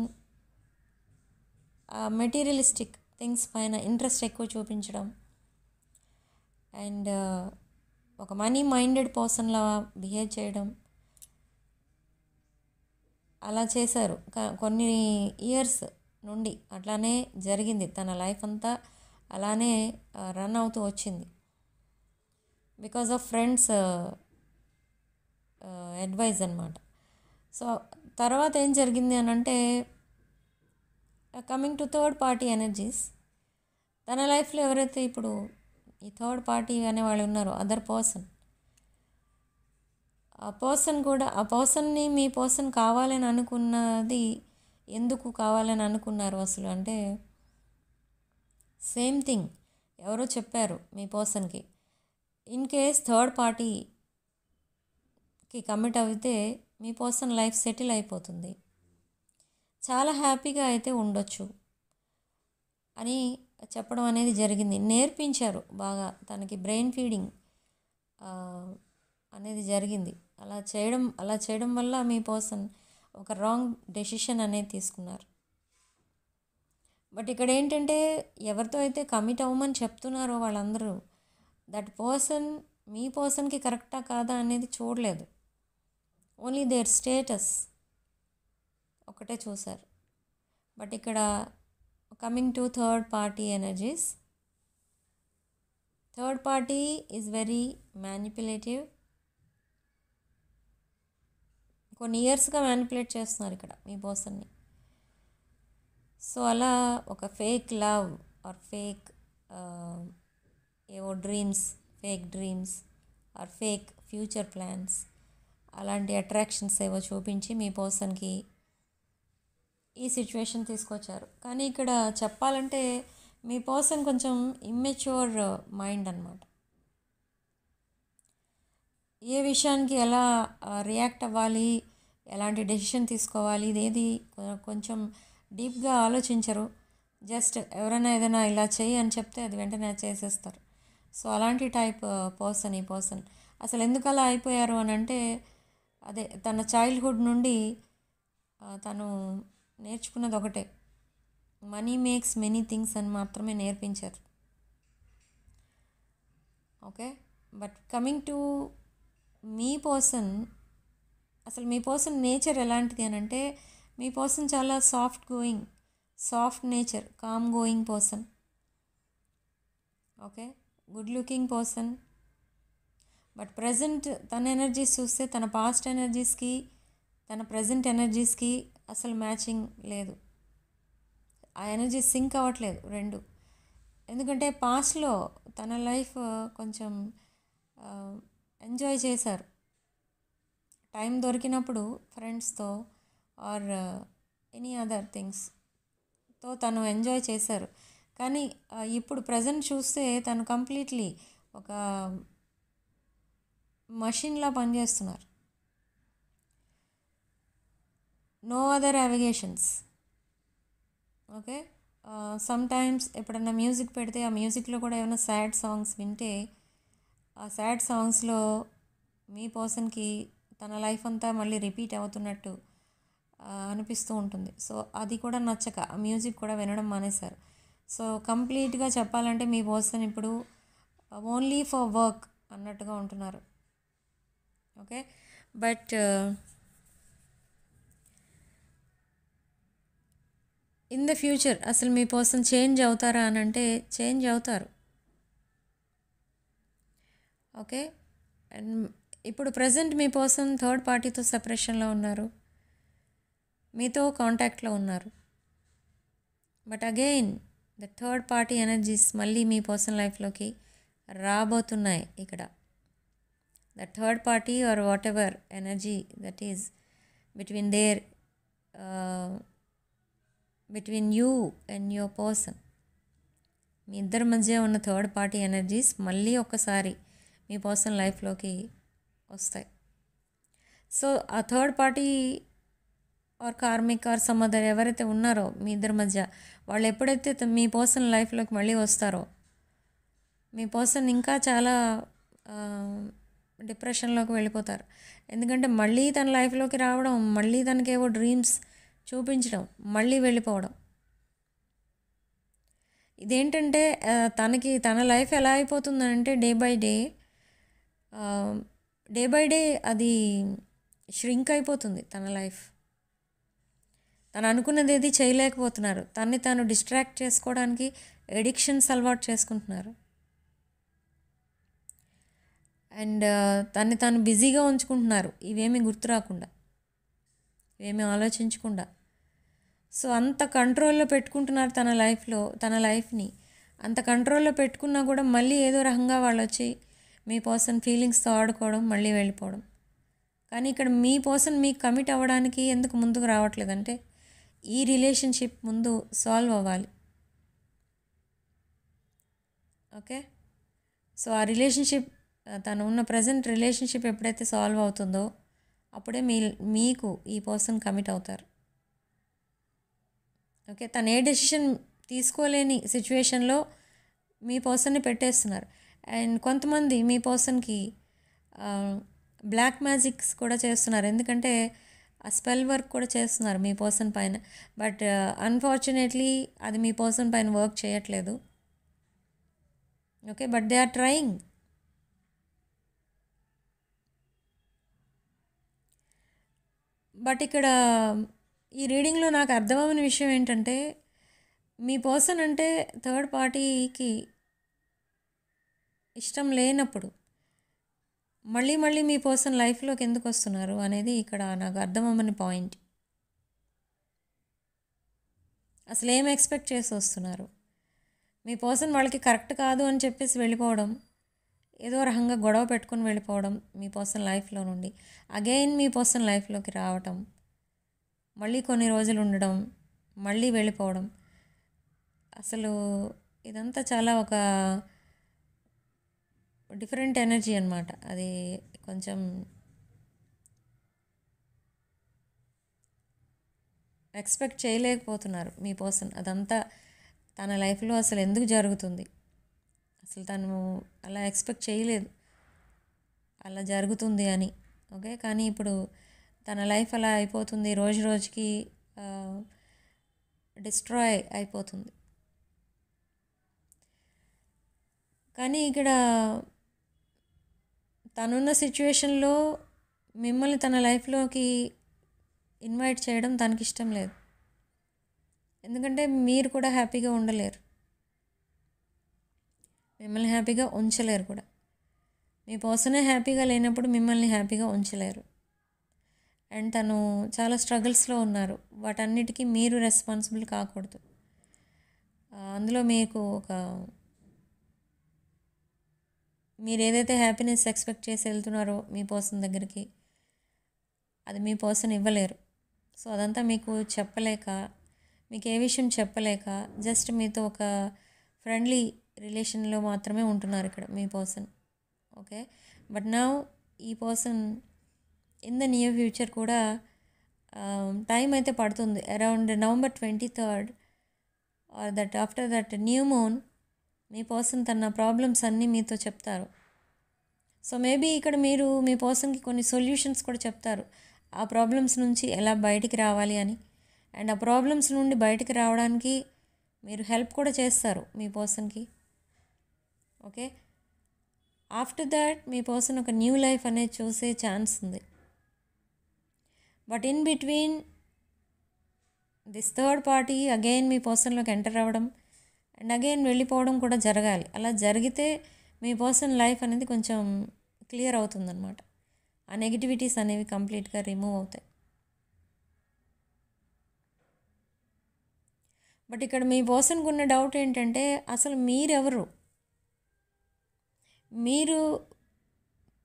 మెటీరియలిస్టిక్ థింగ్స్ పైన ఇంట్రెస్ట్ ఎక్కువ చూపించడం అండ్ ఒక మనీ మైండెడ్ పర్సన్లా బిహేవ్ చేయడం అలా చేశారు. కొన్ని ఇయర్స్ నుండి అట్లానే జరిగింది. తన లైఫ్ అంతా అలానే రన్ అవుతూ వచ్చింది బికాజ్ ఆఫ్ ఫ్రెండ్స్ అడ్వైజ్ అన్నమాట. సో తర్వాత ఏం జరిగింది అని అంటే, coming to third party energies, తన లైఫ్లో ఎవరైతే ఇప్పుడు ఈ థర్డ్ పార్టీ అనే వాళ్ళు ఉన్నారో, అదర్ పర్సన్, ఆ పర్సన్ని మీ పర్సన్ కావాలని అనుకున్నది ఎందుకు కావాలని అనుకున్నారు అసలు అంటే, సేమ్ థింగ్ ఎవరో చెప్పారు మీ పర్సన్కి. ఇన్ కేస్ థర్డ్ పార్టీకి కమిట్ అయితే మీ పర్సన్ లైఫ్ సెటిల్ అయిపోతుంది, చాలా హ్యాపీగా అయితే ఉండొచ్చు అని చెప్పడం అనేది జరిగింది. నేర్పించారు బాగా, తనకి బ్రెయిన్ ఫీడింగ్ అనేది జరిగింది. అలా చేయడం వల్ల మీ పర్సన్ ఒక రాంగ్ డెసిషన్ అనేది తీసుకున్నారు. బట్ ఇక్కడ ఏంటంటే, ఎవరితో అయితే కమిట్ అవ్వమని చెప్తున్నారో వాళ్ళందరూ దట్ పర్సన్ మీ పర్సన్కి కరెక్టా కాదా అనేది చూడలేదు. ఓన్లీ దేర్ స్టేటస్ ఒకటే చూశారు. బట్ ఇక్కడ coming to third party energies, third party is very manipulative. కొన్ని ఇయర్స్గా మ్యానిపులేట్ చేస్తున్నారు ఇక్కడ మీ పర్సన్ని. సో అలా ఒక ఫేక్ లవ్ ఆర్ ఫేక్ ఏవో fake dreams or fake future plans, అలాంటి అట్రాక్షన్స్ ఏవో చూపించి మీ పర్సన్కి ఈ సిచ్యువేషన్ తీసుకొచ్చారు. కానీ ఇక్కడ చెప్పాలంటే మీ పర్సన్ కొంచెం ఇమ్మెచ్యూర్ మైండ్ అన్నమాట. ఏ విషయానికి ఎలా రియాక్ట్ అవ్వాలి, ఎలాంటి డెసిషన్ తీసుకోవాలి, ఇదేది కొంచెం డీప్గా ఆలోచించరు. జస్ట్ ఎవరైనా ఏదైనా ఇలా చెయ్యి అని చెప్తే అది వెంటనే చేసేస్తారు. సో అలాంటి టైప్ ఈ పర్సన్ అసలు ఎందుకు అలా అయిపోయారు అని అంటే, అదే తన చైల్డ్హుడ్ నుండి తను నేర్చుకున్నది ఒకటే, మనీ మేక్స్ మెనీ థింగ్స్ అని మాత్రమే నేర్పించారు. Okay, but coming to me person, అసలు మీ పర్సన్ నేచర్ ఎలాంటిది అని అంటే, మీ పర్సన్ చాలా soft nature, calm going person. Okay, good looking person. But present తన ఎనర్జీస్ చూస్తే తన పాస్ట్ ఎనర్జీస్కి తన ప్రజెంట్ ఎనర్జీస్కి అసలు మ్యాచింగ్ లేదు. ఆ ఎనర్జీ సింక్ అవ్వట్లేదు రెండు. ఎందుకంటే పాస్ట్లో తన లైఫ్ కొంచెం ఎంజాయ్ చేశారు. టైం దొరికినప్పుడు ఫ్రెండ్స్తో ఆర్ ఎనీ అదర్ థింగ్స్తో తను ఎంజాయ్ చేశారు. కానీ ఇప్పుడు ప్రజెంట్ చూస్తే తను కంప్లీట్లీ ఒక మషిన్లా పనిచేస్తున్నారు. No other obligations. Okay, sometimes ఎప్పుడన్నా మ్యూజిక్ పెడితే ఆ మ్యూజిక్లో కూడా ఏమైనా సాడ్ సాంగ్స్ వింటే ఆ సాడ్ సాంగ్స్లో మీ పర్సన్కి తన లైఫ్ అంతా మళ్ళీ రిపీట్ అవుతున్నట్టు అనిపిస్తూ ఉంటుంది. సో అది కూడా నచ్చక ఆ మ్యూజిక్ కూడా వినడం మానేశారు. సో కంప్లీట్గా చెప్పాలంటే మీ పర్సన్ ఇప్పుడు ఓన్లీ ఫర్ వర్క్ అన్నట్టుగా ఉంటున్నారు. Okay, but in the future అసలు మీ పర్సన్ చేంజ్ అవుతారా అని అంటే చేంజ్ అవుతారు. ఓకే, అండ్ ఇప్పుడు ప్రజెంట్ మీ పర్సన్ థర్డ్ పార్టీతో సెపరేషన్లో ఉన్నారు, మీతో కాంటాక్ట్లో ఉన్నారు. But again the third party energies మళ్ళీ మీ పర్సన్ లైఫ్లోకి రాబోతున్నాయి. ఇక్కడ the third party or whatever energy that is between you and your person, మీ ఇద్దరి మధ్య ఉన్న థర్డ్ పార్టీ ఎనర్జీస్ మళ్ళీ ఒక్కసారి మీ పర్సన్ లైఫ్లోకి వస్తాయి. సో ఆ third party or karmic or some other ఎవరైతే ఉన్నారో మీ ఇద్దరి మధ్య, వాళ్ళు ఎప్పుడైతే మీ పర్సన్ లైఫ్లోకి మళ్ళీ వస్తారో మీ పర్సన్ ఇంకా చాలా డిప్రెషన్లోకి వెళ్ళిపోతారు. ఎందుకంటే మళ్ళీ తన లైఫ్లోకి రావడం, మళ్ళీ తనకేవో డ్రీమ్స్ చూపించడం, మళ్ళీ వెళ్ళిపోవడం. ఇదేంటంటే తన లైఫ్ ఎలా అయిపోతుందంటే డే బై డే అది ష్రింక్ అయిపోతుంది. తన లైఫ్ తను అనుకున్నది ఏది చేయలేకపోతున్నారు. తన్ని తాను డిస్ట్రాక్ట్ చేసుకోవడానికి ఎడిక్షన్స్ అలవాటు చేసుకుంటున్నారు. అండ్ తన్ని తాను బిజీగా ఉంచుకుంటున్నారు, ఇవేమీ గుర్తు రాకుండా, ఇవేమీ ఆలోచించకుండా. సో అంత కంట్రోల్లో పెట్టుకుంటున్నారు తన లైఫ్ని. అంత కంట్రోల్లో పెట్టుకున్నా కూడా మళ్ళీ ఏదో రకంగా వాళ్ళు వచ్చి మీ పర్సన్ ఫీలింగ్స్తో ఆడుకోవడం, మళ్ళీ వెళ్ళిపోవడం. కానీ ఇక్కడ మీ పర్సన్ మీకు కమిట్ అవ్వడానికి ఎందుకు ముందుకు రావట్లేదంటే ఈ రిలేషన్షిప్ ముందు సాల్వ్ అవ్వాలి. ఓకే, సో ఆ రిలేషన్షిప్ తను ఉన్న ప్రజెంట్ రిలేషన్షిప్ ఎప్పుడైతే సాల్వ్ అవుతుందో అప్పుడే మీకు ఈ పర్సన్ కమిట్ అవుతారు. ఓకే, తను ఏ డెసిషన్ తీసుకోలేని సిచ్యువేషన్లో మీ పర్సన్ని పెట్టేస్తున్నారు. అండ్ కొంతమంది మీ పర్సన్కి బ్లాక్ మ్యాజిక్స్ కూడా చేస్తున్నారు. ఎందుకంటే ఆ స్పెల్ వర్క్ కూడా చేస్తున్నారు మీ పర్సన్ పైన. బట్ అన్ఫార్చునేట్లీ అది మీ పర్సన్ పైన వర్క్ చేయట్లేదు. Okay, but they are trying. But ఇక్కడ ఈ రీడింగ్లో నాకు అర్థమవని విషయం ఏంటంటే, మీ పర్సన్ అంటే థర్డ్ పార్టీకి ఇష్టం లేనప్పుడు మళ్ళీ మళ్ళీ మీ పర్సన్ లైఫ్లోకి ఎందుకు వస్తున్నారు అనేది ఇక్కడ నాకు అర్థమవ్వని పాయింట్. అసలు ఏం ఎక్స్పెక్ట్ చేసి వస్తున్నారు? మీ పర్సన్ వాళ్ళకి కరెక్ట్ కాదు అని చెప్పేసి వెళ్ళిపోవడం, ఏదో రకంగా గొడవ పెట్టుకొని వెళ్ళిపోవడం మీ పర్సన్ లైఫ్లో నుండి అగైన్ మీ పర్సన్ లైఫ్లోకి రావటం, మళ్ళీ కొన్ని రోజులు ఉండడం, మళ్ళీ వెళ్ళిపోవడం. అసలు ఇదంతా చాలా ఒక డిఫరెంట్ ఎనర్జీ అనమాట. అది కొంచెం ఎక్స్పెక్ట్ చేయలేకపోతున్నారు మీ పర్సన్. అదంతా తన లైఫ్లో అసలు ఎందుకు జరుగుతుంది, అసలు తను అలా ఎక్స్పెక్ట్ చేయలేదు అలా జరుగుతుంది అని. ఓకే, కానీ ఇప్పుడు తన లైఫ్ అలా అయిపోతుంది, రోజు రోజుకి డిస్ట్రాయ్ అయిపోతుంది. కానీ ఇక్కడ తనున్న సిచ్యువేషన్లో మిమ్మల్ని తన లైఫ్లోకి ఇన్వైట్ చేయడం తనకి ఇష్టం లేదు. ఎందుకంటే మీరు కూడా హ్యాపీగా ఉండలేరు, మిమ్మల్ని హ్యాపీగా ఉంచలేరు కూడా. మీ పర్సనే హ్యాపీగా లేనప్పుడు మిమ్మల్ని హ్యాపీగా ఉంచలేరు. అండ్ తను చాలా స్ట్రగుల్స్లో ఉన్నారు, వాటన్నిటికీ మీరు రెస్పాన్సిబుల్ కాకూడదు. అందులో మీకు మీరు ఏదైతే హ్యాపీనెస్ ఎక్స్పెక్ట్ చేసి వెళ్తున్నారో మీ పర్సన్ దగ్గరికి, అది మీ పర్సన్ ఇవ్వలేరు. సో అదంతా మీకు చెప్పలేక, మీకు ఏ విషయం చెప్పలేక, జస్ట్ మీతో ఒక ఫ్రెండ్లీ రిలేషన్లో మాత్రమే ఉంటున్నారు ఇక్కడ మీ పర్సన్. ఓకే, బట్ నౌ ఈ person in the near future కూడా టైం అయితే పడుతుంది. Around November 23rd or that after that new moon మీ పర్సన్ తన ప్రాబ్లమ్స్ అన్నీ మీతో చెప్తారు. సో మేబీ ఇక్కడ మీరు మీ పర్సన్కి కొన్ని సొల్యూషన్స్ కూడా చెప్తారు, ఆ ప్రాబ్లమ్స్ నుంచి ఎలా బయటికి రావాలి అని. అండ్ ఆ ప్రాబ్లమ్స్ నుండి బయటికి రావడానికి మీరు హెల్ప్ కూడా చేస్తారు మీ పర్సన్కి. ఓకే, ఆఫ్టర్ దాట్ మీ పర్సన్ ఒక న్యూ లైఫ్ అనేది చూసే ఛాన్స్ ఉంది. But in between this third party again మీ పర్సన్లోకి ఎంటర్ అవ్వడం అండ్ అగైన్ వెళ్ళిపోవడం కూడా జరగాలి. అలా జరిగితే మీ పర్సన్ లైఫ్ అనేది కొంచెం క్లియర్ అవుతుందన్నమాట. ఆ నెగిటివిటీస్ అనేవి కంప్లీట్గా రిమూవ్ అవుతాయి. బట్ ఇక్కడ మీ పర్సన్కి ఉన్న డౌట్ ఏంటంటే, అసలు మీరెవరు? మీరు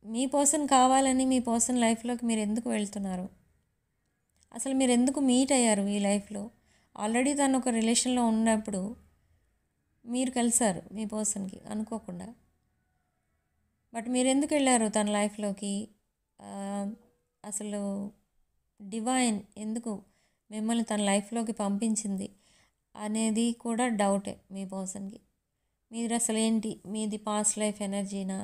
మీ పర్సన్ కావాలని మీ పర్సన్ లైఫ్లోకి మీరు ఎందుకు వెళ్తున్నారు? అసలు మీరు ఎందుకు మీట్ అయ్యారు ఈ లైఫ్లో? ఆల్రెడీ తను ఒక రిలేషన్లో ఉన్నప్పుడు మీరు కలిసారు మీ పర్సన్కి అనుకోకుండా. బట్ మీరు ఎందుకు వెళ్ళారు తన లైఫ్లోకి? అసలు డివైన్ ఎందుకు మిమ్మల్ని తన లైఫ్లోకి పంపించింది అనేది కూడా డౌటే మీ పర్సన్కి. మీరు అసలు ఏంటి, మీది పాస్ట్ లైఫ్ ఎనర్జీనా,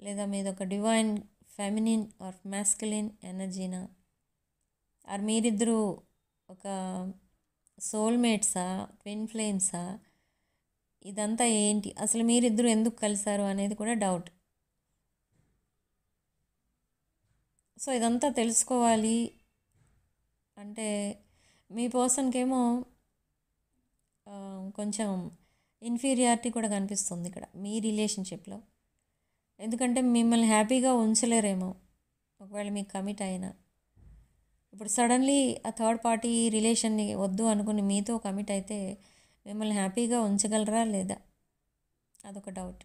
లేదా మీది ఒక డివైన్ ఫెమినిన్ ఆర్ మ్యాస్కులిన్ ఎనర్జీనా, ఆర్ మీరిద్దరూ ఒక సోల్మేట్సా, ట్విన్ ఫ్లేమ్సా? ఇదంతా ఏంటి, అసలు మీరిద్దరూ ఎందుకు కలిసారు అనేది కూడా డౌట్. సో ఇదంతా తెలుసుకోవాలి అంటే మీ పర్సన్కి ఏమో కొంచెం ఇన్ఫీరియారిటీ కూడా కనిపిస్తుంది ఇక్కడ మీ రిలేషన్షిప్లో. ఎందుకంటే మిమ్మల్ని హ్యాపీగా ఉంచలేరేమో ఒకవేళ మీకు కమిట్ అయినా. ఇప్పుడు సడన్లీ ఆ థర్డ్ పార్టీ రిలేషన్ని వద్దు అనుకుని మీతో కమిట్ అయితే మిమ్మల్ని హ్యాపీగా ఉంచగలరా లేదా, అదొక డౌట్.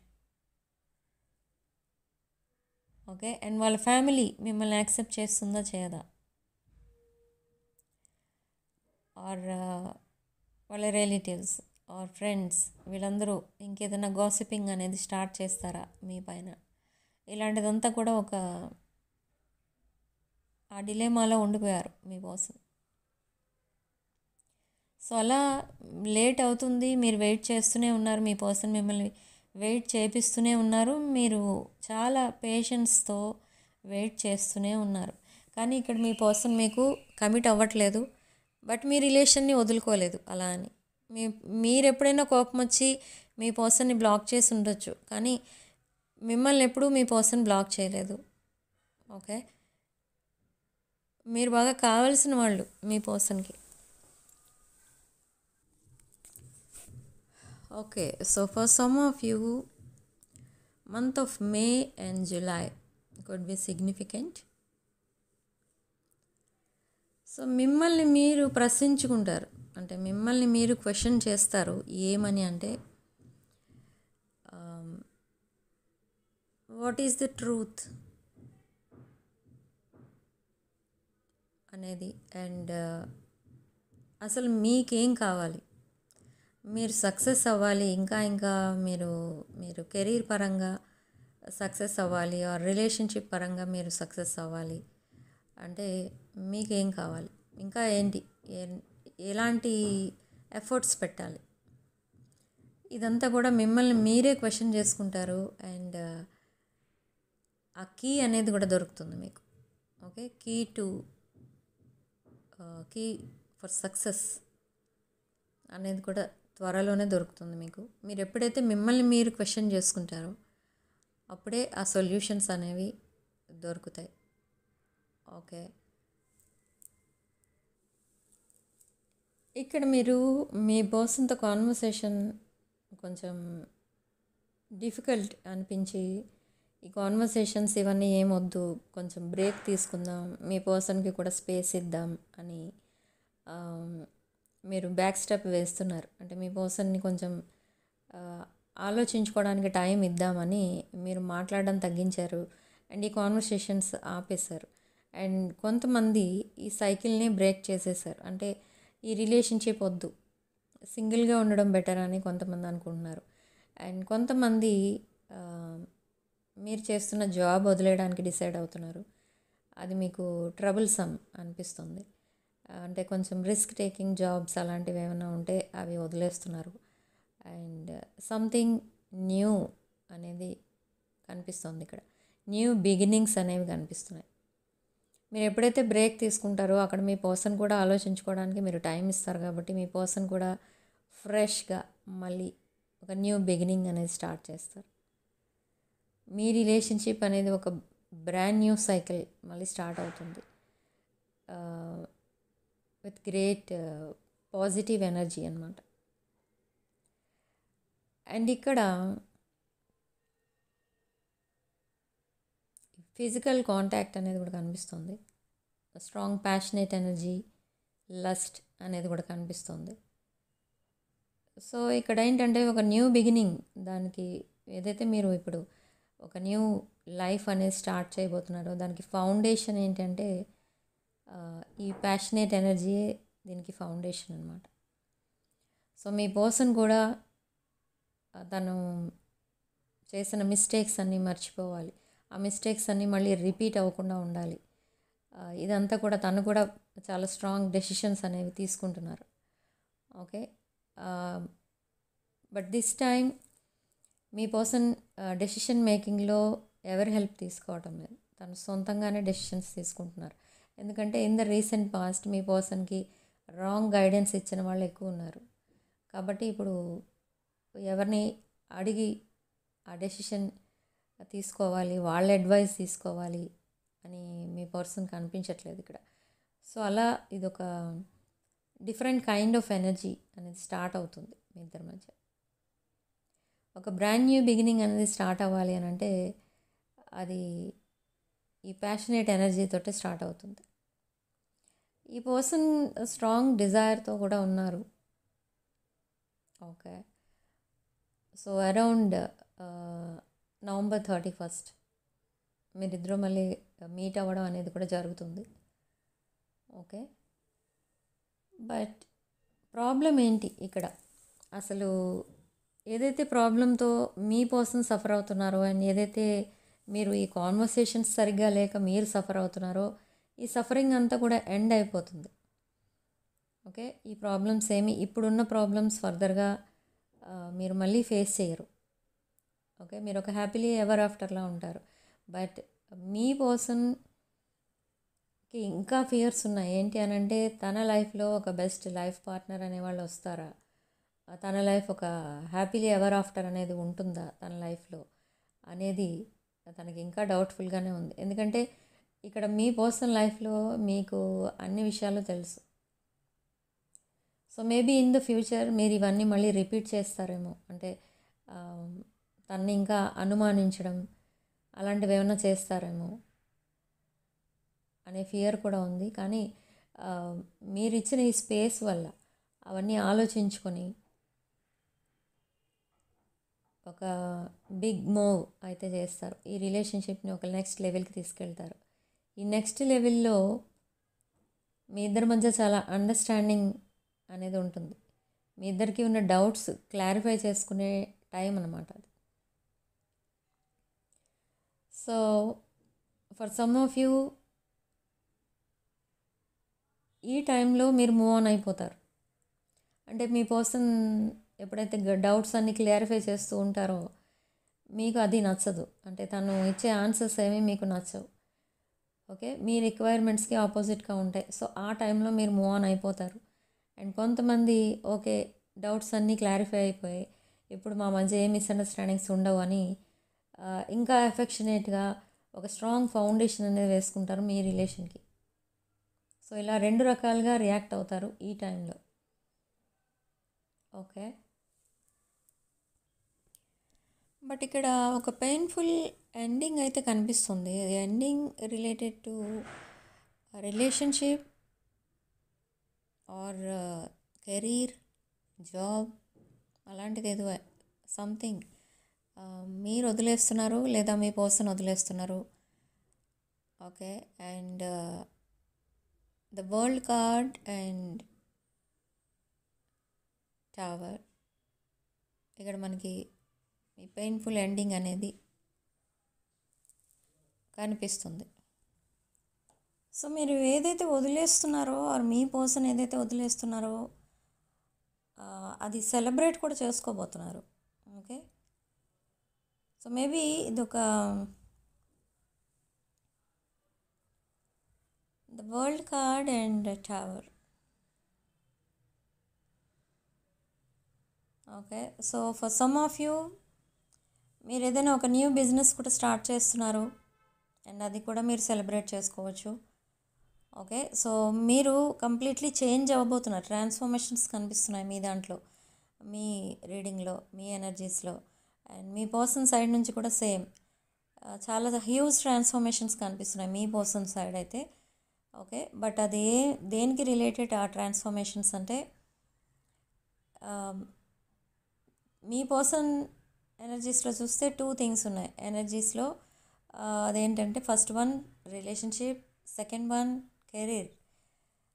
ఓకే, అండ్ వాళ్ళ ఫ్యామిలీ మిమ్మల్ని యాక్సెప్ట్ చేస్తుందా చేయదా, ఆర్ వాళ్ళ రిలేటివ్స్ ఆర్ ఫ్రెండ్స్ వీళ్ళందరూ ఇంకేదైనా గాసిపింగ్ అనేది స్టార్ట్ చేస్తారా మీ పైన? ఇలాంటిదంతా కూడా ఒక ఆ డిలేమాలో ఉండిపోయారు మీ పర్సన్. సో అలా లేట్ అవుతుంది, మీరు వెయిట్ చేస్తూనే ఉన్నారు, మీ పర్సన్ మిమ్మల్ని వెయిట్ చేపిస్తూనే ఉన్నారు, మీరు చాలా పేషెన్స్తో వెయిట్ చేస్తూనే ఉన్నారు. కానీ ఇక్కడ మీ పర్సన్ మీకు కమిట్ అవ్వట్లేదు, బట్ మీ రిలేషన్ని వదులుకోలేదు అలా అని. మీరు ఎప్పుడైనా కోపం వచ్చి మీ పర్సన్ని బ్లాక్ చేసి ఉండొచ్చు, కానీ మిమ్మల్ని ఎప్పుడూ మీ పర్సన్ బ్లాక్ చేయలేదు. ఓకే, మీరు బాగా కావాల్సిన వాళ్ళు మీ పర్సన్కి. Okay, so for some of you month of May and July could be significant. So మిమ్మల్ని మీరు ప్రశ్నించుకుంటారు, అంటే మిమ్మల్ని మీరు క్వశ్చన్ చేస్తారు. ఏమని అంటే వాట్ ఈస్ ద ట్రూత్ అనేది, అండ్ అసలు మీకేం కావాలి, మీరు సక్సెస్ అవ్వాలి, ఇంకా ఇంకా మీరు మీరు కెరీర్ పరంగా సక్సెస్ అవ్వాలి, ఆర్ రిలేషన్షిప్ పరంగా మీరు సక్సెస్ అవ్వాలి అంటే మీకేం కావాలి, ఇంకా ఏంటి, ఎలాంటి ఎఫర్ట్స్ పెట్టాలి, ఇదంతా కూడా మిమ్మల్ని మీరే క్వశ్చన్ చేసుకుంటారు. అండ్ ఆ కీ అనేది కూడా దొరుకుతుంది మీకు. ఓకే, కీ ఫర్ సక్సెస్ అనేది కూడా త్వరలోనే దొరుకుతుంది మీకు. మీరు ఎప్పుడైతే మిమ్మల్ని మీరు క్వశ్చన్ చేసుకుంటారో అప్పుడే ఆ సొల్యూషన్స్ అనేవి దొరుకుతాయి. ఓకే, ఇక్కడ మీరు మీ పర్సన్తో కాన్వర్సేషన్ కొంచెం డిఫికల్ట్ అనిపించి ఈ కాన్వర్సేషన్స్ ఇవన్నీ ఏమొద్దు, కొంచెం బ్రేక్ తీసుకుందాం, మీ పర్సన్కి కూడా స్పేస్ ఇద్దాం అని మీరు బ్యాక్ స్టెప్ వేస్తున్నారు. అంటే మీ పర్సన్ని కొంచెం ఆలోచించుకోవడానికి టైం ఇద్దామని మీరు మాట్లాడడం తగ్గించారు అండ్ ఈ కాన్వర్సేషన్స్ ఆపేశారు. అండ్ కొంతమంది ఈ సైకిల్ని బ్రేక్ చేసేసారు. అంటే ఈ రిలేషన్షిప్ వద్దు, సింగిల్గా ఉండడం బెటర్ అని కొంతమంది అనుకుంటున్నారు. అండ్ కొంతమంది మీరు చేస్తున్న జాబ్ వదిలేయడానికి డిసైడ్ అవుతున్నారు. అది మీకు ట్రబుల్సమ్ అనిపిస్తుంది. అంటే కొంచెం రిస్క్ టేకింగ్ జాబ్స్ అలాంటివి ఏమైనా ఉంటే అవి వదిలేస్తున్నారు. అండ్ సంథింగ్ న్యూ అనేది కనిపిస్తుంది ఇక్కడ. న్యూ బిగినింగ్స్ అనేవి కనిపిస్తున్నాయి. మీరు ఎప్పుడైతే బ్రేక్ తీసుకుంటారో అక్కడ మీ పర్సన్ కూడా ఆలోచించుకోవడానికి మీరు టైం ఇస్తారు. కాబట్టి మీ పర్సన్ కూడా ఫ్రెష్గా మళ్ళీ ఒక న్యూ బిగినింగ్ అనేది స్టార్ట్ చేస్తారు. మీ రిలేషన్షిప్ అనేది ఒక బ్రాండ్ న్యూ సైకిల్ మళ్ళీ స్టార్ట్ అవుతుంది విత్ గ్రేట్ పాజిటివ్ ఎనర్జీ అన్నమాట. అండ్ ఇక్కడ ఫిజికల్ కాంటాక్ట్ అనేది కూడా కనిపిస్తుంది. స్ట్రాంగ్ ప్యాషనేట్ ఎనర్జీ, లస్ట్ అనేది కూడా కనిపిస్తుంది. సో ఇక్కడ ఏంటంటే ఒక న్యూ బిగినింగ్, దానికి ఏదైతే మీరు ఇప్పుడు ఒక న్యూ లైఫ్ అనేది స్టార్ట్ చేయబోతున్నారో దానికి ఫౌండేషన్ ఏంటంటే ఈ ప్యాషనేట్ ఎనర్జీయే దీనికి ఫౌండేషన్ అన్నమాట. సో మీ పర్సన్ కూడా తను చేసిన మిస్టేక్స్ అన్నీ మర్చిపోవాలి, ఆ మిస్టేక్స్ అన్నీ మళ్ళీ రిపీట్ అవ్వకుండా ఉండాలి. ఇదంతా కూడా తను కూడా చాలా స్ట్రాంగ్ డెసిషన్స్ అనేవి తీసుకుంటున్నారు. ఓకే, బట్ దిస్ టైం మీ పర్సన్ డెసిషన్ మేకింగ్లో ఎవరి హెల్ప్ తీసుకోవటం లేదు, తను సొంతంగానే డెసిషన్స్ తీసుకుంటున్నారు. ఎందుకంటే ఇన్ ద రీసెంట్ పాస్ట్ మీ పర్సన్కి రాంగ్ గైడెన్స్ ఇచ్చిన వాళ్ళు ఎక్కువ ఉన్నారు. కాబట్టి ఇప్పుడు ఎవరిని అడిగి ఆ డెసిషన్ తీసుకోవాలి, వాళ్ళ అడ్వైస్ తీసుకోవాలి అని మీ పర్సన్కి అనిపించట్లేదు ఇక్కడ. సో అలా ఇదొక డిఫరెంట్ కైండ్ ఆఫ్ ఎనర్జీ అనేది స్టార్ట్ అవుతుంది మీ ఇద్దరి మధ్య. ఒక బ్రాండ్ న్యూ బిగినింగ్ అనేది స్టార్ట్ అవ్వాలి అని అంటే అది ఈ ప్యాషనేట్ ఎనర్జీతోటే స్టార్ట్ అవుతుంది. ఈ పర్సన్ స్ట్రాంగ్ డిజైర్తో కూడా ఉన్నారు. ఓకే, సో అరౌండ్ November 31 మీరిద్దరూ మళ్ళీ మీట్ అవ్వడం అనేది కూడా జరుగుతుంది. ఓకే, బట్ ప్రాబ్లం ఏంటి ఇక్కడ? అసలు ఏదైతే ప్రాబ్లంతో మీ పర్సన్ సఫర్ అవుతున్నారో అండ్ ఏదైతే మీరు ఈ కాన్వర్సేషన్స్ సరిగ్గా లేక మీరు సఫర్ అవుతున్నారో ఈ సఫరింగ్ అంతా కూడా ఎండ్ అయిపోతుంది. ఓకే, ఈ ప్రాబ్లమ్స్ ఏమి ఇప్పుడున్న ప్రాబ్లమ్స్ ఫర్దర్గా మీరు మళ్ళీ ఫేస్ చేయరు. ఓకే, మీరు ఒక హ్యాపీలీ ఎవర్ ఆఫ్టర్లా ఉంటారు. బట్ మీ పర్సన్కి ఇంకా ఫియర్స్ ఉన్నాయి. ఏంటి అని అంటే తన లైఫ్లో ఒక బెస్ట్ లైఫ్ పార్ట్నర్ అనేవాళ్ళు వస్తారా, తన లైఫ్ ఒక హ్యాపీలీ ఎవర్ ఆఫ్టర్ అనేది ఉంటుందా తన లైఫ్లో అనేది తనకి ఇంకా డౌట్ఫుల్గానే ఉంది. ఎందుకంటే ఇక్కడ మీ పర్సనల్ లైఫ్లో మీకు అన్ని విషయాలు తెలుసు. So maybe in the future మీరు ఇవన్నీ మళ్ళీ రిపీట్ చేస్తారేమో. అంటే తనని ఇంకా అనుమానించడం, అలాంటివి ఏమైనా చేస్తారేమో అనే ఫియర్ కూడా ఉంది. కానీ మీరు ఇచ్చిన ఈ స్పేస్ వల్ల అవన్నీ ఆలోచించుకొని ఒక బిగ్ మూవ్ అయితే చేస్తారు. ఈ రిలేషన్షిప్ని ఒక నెక్స్ట్ లెవెల్కి తీసుకెళ్తారు. ఈ నెక్స్ట్ లెవెల్లో మీ ఇద్దరి మధ్య చాలా అండర్స్టాండింగ్ అనేది ఉంటుంది. మీ ఇద్దరికి ఉన్న డౌట్స్ క్లారిఫై చేసుకునే టైం అన్నమాట అది. So for some of you ఈ టైంలో మీరు మూవ్ ఆన్ అయిపోతారు. అంటే మీ పర్సన్ ఎప్పుడైతే డౌట్స్ అన్నీ క్లారిఫై చేస్తూ ఉంటారో మీకు అది నచ్చదు. అంటే తను ఇచ్చే ఆన్సర్స్ ఏమీ మీకు నచ్చవు. ఓకే, మీ రిక్వైర్మెంట్స్కి ఆపోజిట్గా ఉంటాయి. సో ఆ టైంలో మీరు మూవ్ ఆన్ అయిపోతారు. అండ్ కొంతమంది ఓకే డౌట్స్ అన్నీ క్లారిఫై అయిపోయాయి, ఇప్పుడు మా మధ్య ఏ మిస్అండర్స్టాండింగ్స్ ఉండవు అని ఇంకా ఎఫెక్షనేట్గా ఒక స్ట్రాంగ్ ఫౌండేషన్ అనేది వేసుకుంటారు మీ రిలేషన్కి. సో ఇలా 2 రకాలుగా రియాక్ట్ అవుతారు ఈ టైంలో. ఓకే, బట్ ఇక్కడ ఒక పెయిన్ఫుల్ ఎండింగ్ అయితే కనిపిస్తుంది. అది ending related to relationship are career, job, అలాంటిది ఏదో సంథింగ్ మీరు వదిలేస్తున్నారు లేదా మీ పర్సన్ వదిలేస్తున్నారు. Okay, and the world card and tower, ఇక్కడ మనకి ఈ పెయిన్ఫుల్ ఎండింగ్ అనేది కనిపిస్తుంది. సో మీరు ఏదైతే వదిలేస్తున్నారో ఆర్ మీ పర్సన్ ఏదైతే వదిలేస్తున్నారో అది సెలబ్రేట్ కూడా చేసుకోబోతున్నారు. ఓకే, సో మేబీ ఇదొక the world card and tower. Okay, so for some of you మీరు ఏదైనా ఒక న్యూ బిజినెస్ కూడా స్టార్ట్ చేస్తున్నారు అండ్ అది కూడా మీరు సెలబ్రేట్ చేసుకోవచ్చు. ఓకే, సో మీరు కంప్లీట్లీ చేంజ్ అవ్వబోతున్నారు. ట్రాన్స్ఫర్మేషన్స్ కనిపిస్తున్నాయి మీ దాంట్లో, మీ రీడింగ్లో, మీ ఎనర్జీస్లో. అండ్ మీ పర్సన్ సైడ్ నుంచి కూడా సేమ్ చాలా హ్యూజ్ ట్రాన్స్ఫర్మేషన్స్ కనిపిస్తున్నాయి మీ పర్సన్ సైడ్ అయితే. ఓకే, బట్ అది దేనికి రిలేటెడ్ ఆ ట్రాన్స్ఫర్మేషన్స్ అంటే మీ పర్సన్ ఎనర్జీస్లో చూస్తే 2 థింగ్స్ ఉన్నాయి ఎనర్జీస్లో. అదేంటంటే first one relationship, second one career.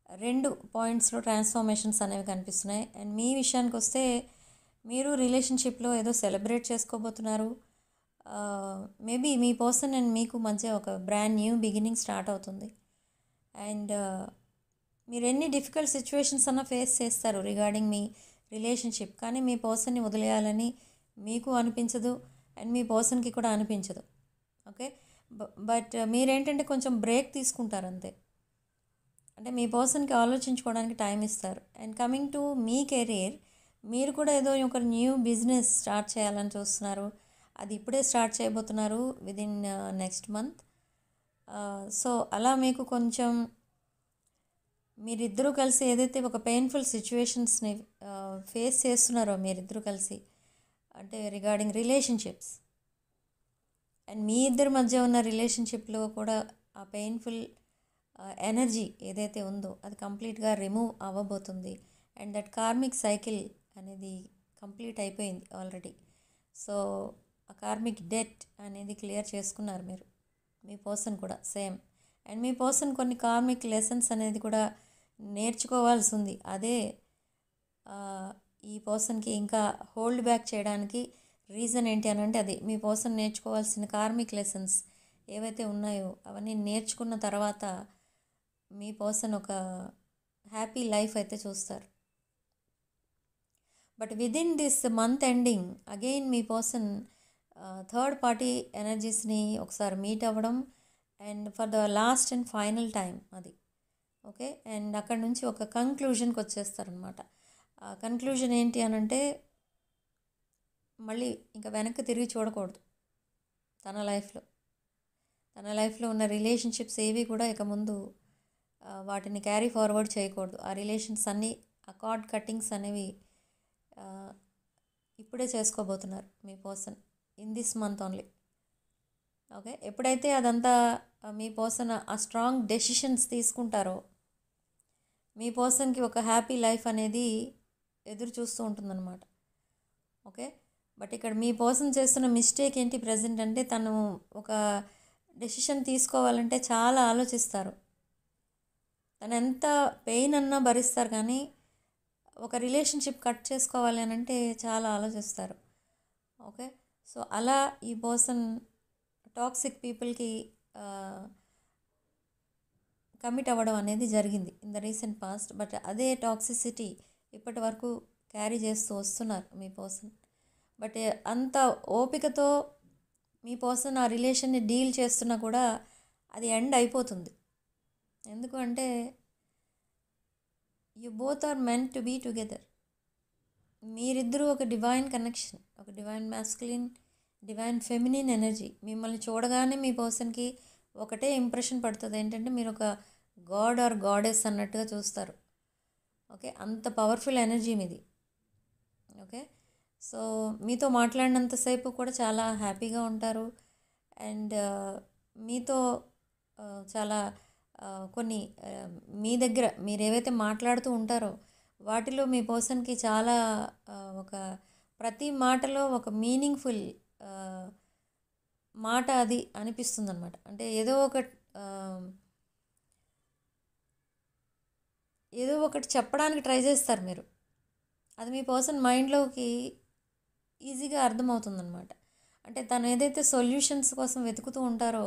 2 పాయింట్స్లో ట్రాన్స్ఫర్మేషన్స్ అనేవి కనిపిస్తున్నాయి. అండ్ మీ విషయానికి వస్తే మీరు రిలేషన్షిప్లో ఏదో సెలబ్రేట్ చేసుకోబోతున్నారు. మేబీ మీ పర్సన్ అండ్ మీకు మధ్య ఒక బ్రాండ్ న్యూ బిగినింగ్ స్టార్ట్ అవుతుంది. అండ్ మీరు ఎన్ని డిఫికల్ట్ సిచ్యువేషన్స్ అన్నా ఫేస్ చేస్తారు రిగార్డింగ్ మీ రిలేషన్షిప్, కానీ మీ పర్సన్ని వదిలేయాలని మీకు అనిపించదు అండ్ మీ పర్సన్కి కూడా అనిపించదు. ఓకే, బట్ మీరేంటంటే కొంచెం బ్రేక్ తీసుకుంటారు అంతే. అంటే మీ పర్సన్కి ఆలోచించుకోవడానికి టైం ఇస్తారు. And coming to me career, మీరు కూడా ఏదో ఒక న్యూ బిజినెస్ స్టార్ట్ చేయాలని చూస్తున్నారు. అది ఇప్పుడే స్టార్ట్ చేయబోతున్నారు విదిన్ నెక్స్ట్ మంత్. సో అలా మీకు కొంచెం మీరిద్దరూ కలిసి ఏదైతే ఒక పెయిన్ఫుల్ సిచ్యువేషన్స్ని ఫేస్ చేస్తున్నారో మీరిద్దరూ కలిసి, అంటే రిగార్డింగ్ రిలేషన్షిప్స్ అండ్ మీ ఇద్దరి మధ్య ఉన్న రిలేషన్షిప్లో కూడా ఆ పెయిన్ఫుల్ ఎనర్జీ ఏదైతే ఉందో అది కంప్లీట్గా రిమూవ్ అవ్వబోతుంది. అండ్ దట్ కార్మిక్ సైకిల్ అనేది కంప్లీట్ అయిపోయింది ఆల్రెడీ. సో ఆ కార్మిక్ డెట్ అనేది క్లియర్ చేసుకున్నారు మీరు, మీ పర్సన్ కూడా సేమ్. అండ్ మీ పర్సన్ కొన్ని కార్మిక్ లెసన్స్ అనేది కూడా నేర్చుకోవాల్సి ఉంది. అదే ఈ పర్సన్కి ఇంకా హోల్డ్ బ్యాక్ చేయడానికి రీజన్ ఏంటి అని అంటే అది మీ పర్సన్ నేర్చుకోవాల్సిన కార్మిక్ లెసన్స్ ఏవైతే ఉన్నాయో అవన్నీ నేర్చుకున్న తర్వాత మీ పర్సన్ ఒక హ్యాపీ లైఫ్ అయితే చూస్తారు. But within this month ending again మీ పర్సన్ థర్డ్ పార్టీ ఎనర్జీస్ని ఒకసారి మీట్ అవ్వడం and for the last and final time అది. ఓకే, అండ్ అక్కడ నుంచి ఒక కంక్లూజన్కి వచ్చేస్తారనమాట. ఆ కంక్లూజన్ ఏంటి అని అంటే మళ్ళీ ఇంకా వెనక్కి తిరిగి చూడకూడదు. తన లైఫ్లో ఉన్న రిలేషన్షిప్స్ ఏవి కూడా ఇక ముందు వాటిని క్యారీ ఫార్వర్డ్ చేయకూడదు. ఆ రిలేషన్స్ అన్నీ ఆ కార్డ్ కట్టింగ్స్ అనేవి ఇప్పుడే చేసుకోబోతున్నారు మీ person in this month only. Okay, ఎప్పుడైతే అదంతా మీ పర్సన్ ఆ స్ట్రాంగ్ డెసిషన్స్ తీసుకుంటారో మీ పర్సన్కి ఒక హ్యాపీ లైఫ్ అనేది ఎదురు చూస్తూ ఉంటుందన్నమాట. ఓకే, బట్ ఇక్కడ మీ పర్సన్ చేస్తున్న మిస్టేక్ ఏంటి ప్రజెంట్ అంటే తను ఒక డెసిషన్ తీసుకోవాలంటే చాలా ఆలోచిస్తారు. తను ఎంత పెయిన్ అన్నా భరిస్తారు, కానీ ఒక రిలేషన్షిప్ కట్ చేసుకోవాలి అని అంటే చాలా ఆలోచిస్తారు. ఓకే, సో అలా ఈ పర్సన్ టాక్సిక్ పీపుల్కి కమిట్ అవ్వడం అనేది జరిగింది in the recent past. But అదే టాక్సిసిటీ ఇప్పటి వరకు క్యారీ చేస్తూ వస్తున్నారు మీ పర్సన్. బట్ అంత ఓపికతో మీ పర్సన్ ఆ రిలేషన్ని డీల్ చేస్తున్నా కూడా అది ఎండ్ అయిపోతుంది. ఎందుకు అంటే you both are meant to be together. మీరిద్దరూ ఒక డివైన్ కనెక్షన్, ఒక divine masculine, divine feminine energy. మిమ్మల్ని చూడగానే మీ పర్సన్కి ఒకటే ఇంప్రెషన్ పడుతుంది, ఏంటంటే మీరు ఒక గాడ్ ఆర్ గాడెస్ అన్నట్టుగా చూస్తారు. ఓకే, అంత పవర్ఫుల్ ఎనర్జీ మీది. ఓకే, సో మీతో మాట్లాడినంతసేపు కూడా చాలా హ్యాపీగా ఉంటారు. అండ్ మీతో చాలా కొన్ని మీ దగ్గర మీరు ఏవైతే మాట్లాడుతూ ఉంటారో వాటిలో మీ పర్సన్కి చాలా ఒక ప్రతి మాటలో ఒక మీనింగ్ఫుల్ మాట అది అనిపిస్తుంది అనమాట. అంటే ఏదో ఒకటి చెప్పడానికి ట్రై చేస్తారు మీరు, అది మీ పర్సన్ మైండ్లోకి ఈజీగా అర్థమవుతుందన్నమాట. అంటే తను ఏదైతే సొల్యూషన్స్ కోసం వెతుకుతూ ఉంటారో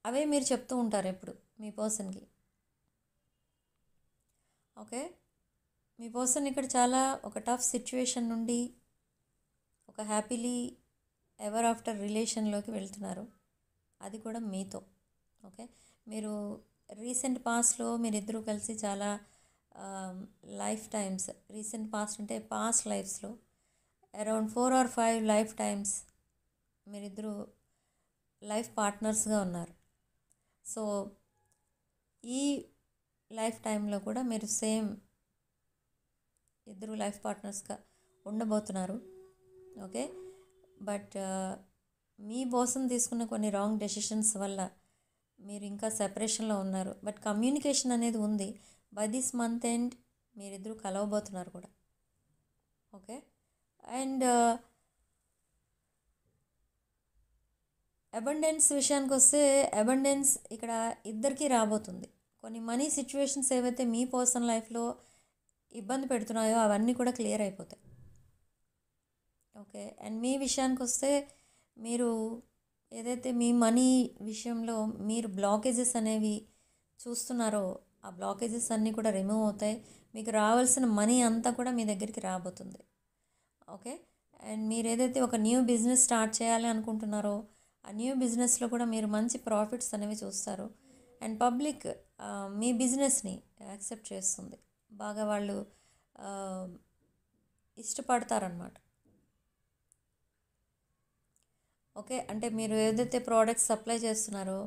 అవే మీరు చెప్తూ ఉంటారు ఎప్పుడు మీ పర్సన్కి. ఓకే, మీ పర్సన్ ఇక్కడ చాలా ఒక టఫ్ సిచ్యువేషన్ నుండి ఒక హ్యాపీలీ ఎవర్ ఆఫ్టర్ రిలేషన్లోకి వెళ్తున్నారు, అది కూడా మీతో. ఓకే, మీరు రీసెంట్ పాస్ట్లో మీరిద్దరూ కలిసి చాలా లైఫ్ టైమ్స్, రీసెంట్ పాస్ట్ అంటే పాస్ట్ లైఫ్స్లో అరౌండ్ 4 or 5 లైఫ్ టైమ్స్ మీరిద్దరూ లైఫ్ పార్ట్నర్స్గా ఉన్నారు. సో ఈ లైఫ్ టైంలో కూడా మీరు సేమ్ ఇద్దరు లైఫ్ పార్ట్నర్స్గా ఉండబోతున్నారు. ఓకే, బట్ మీ పర్సన్ తీసుకున్న కొన్ని రాంగ్ డెసిషన్స్ వల్ల మీరు ఇంకా సెపరేషన్లో ఉన్నారు. బట్ కమ్యూనికేషన్ అనేది ఉంది. బై దిస్ మంత్ ఎండ్ మీరిద్దరూ కలవబోతున్నారు కూడా. ఓకే, అండ్ అబండెన్స్ విషయానికి వస్తే అబండెన్స్ ఇక్కడ ఇద్దరికీ రాబోతుంది. కొన్ని మనీ సిచ్యువేషన్స్ ఏవైతే మీ పర్సనల్ లైఫ్లో ఇబ్బంది పెడుతున్నాయో అవన్నీ కూడా క్లియర్ అయిపోతాయి. ఓకే, అండ్ మీ విషయానికి వస్తే మీరు ఏదైతే మీ మనీ విషయంలో మీరు బ్లాకేజెస్ అనేవి చూస్తున్నారో ఆ బ్లాకేజెస్ అన్నీ కూడా రిమూవ్ అవుతాయి. మీకు రావాల్సిన మనీ అంతా కూడా మీ దగ్గరికి రాబోతుంది. ఓకే, అండ్ మీరు ఏదైతే ఒక న్యూ బిజినెస్ స్టార్ట్ చేయాలి అనుకుంటున్నారో ఆ న్యూ బిజినెస్లో కూడా మీరు మంచి ప్రాఫిట్స్ అనేవి చూస్తారు. అండ్ పబ్లిక్ మీ బిజినెస్ని యాక్సెప్ట్ చేస్తుంది, బాగా వాళ్ళు ఇష్టపడతారనమాట. ఓకే, అంటే మీరు ఏదైతే ప్రోడక్ట్స్ సప్లై చేస్తున్నారో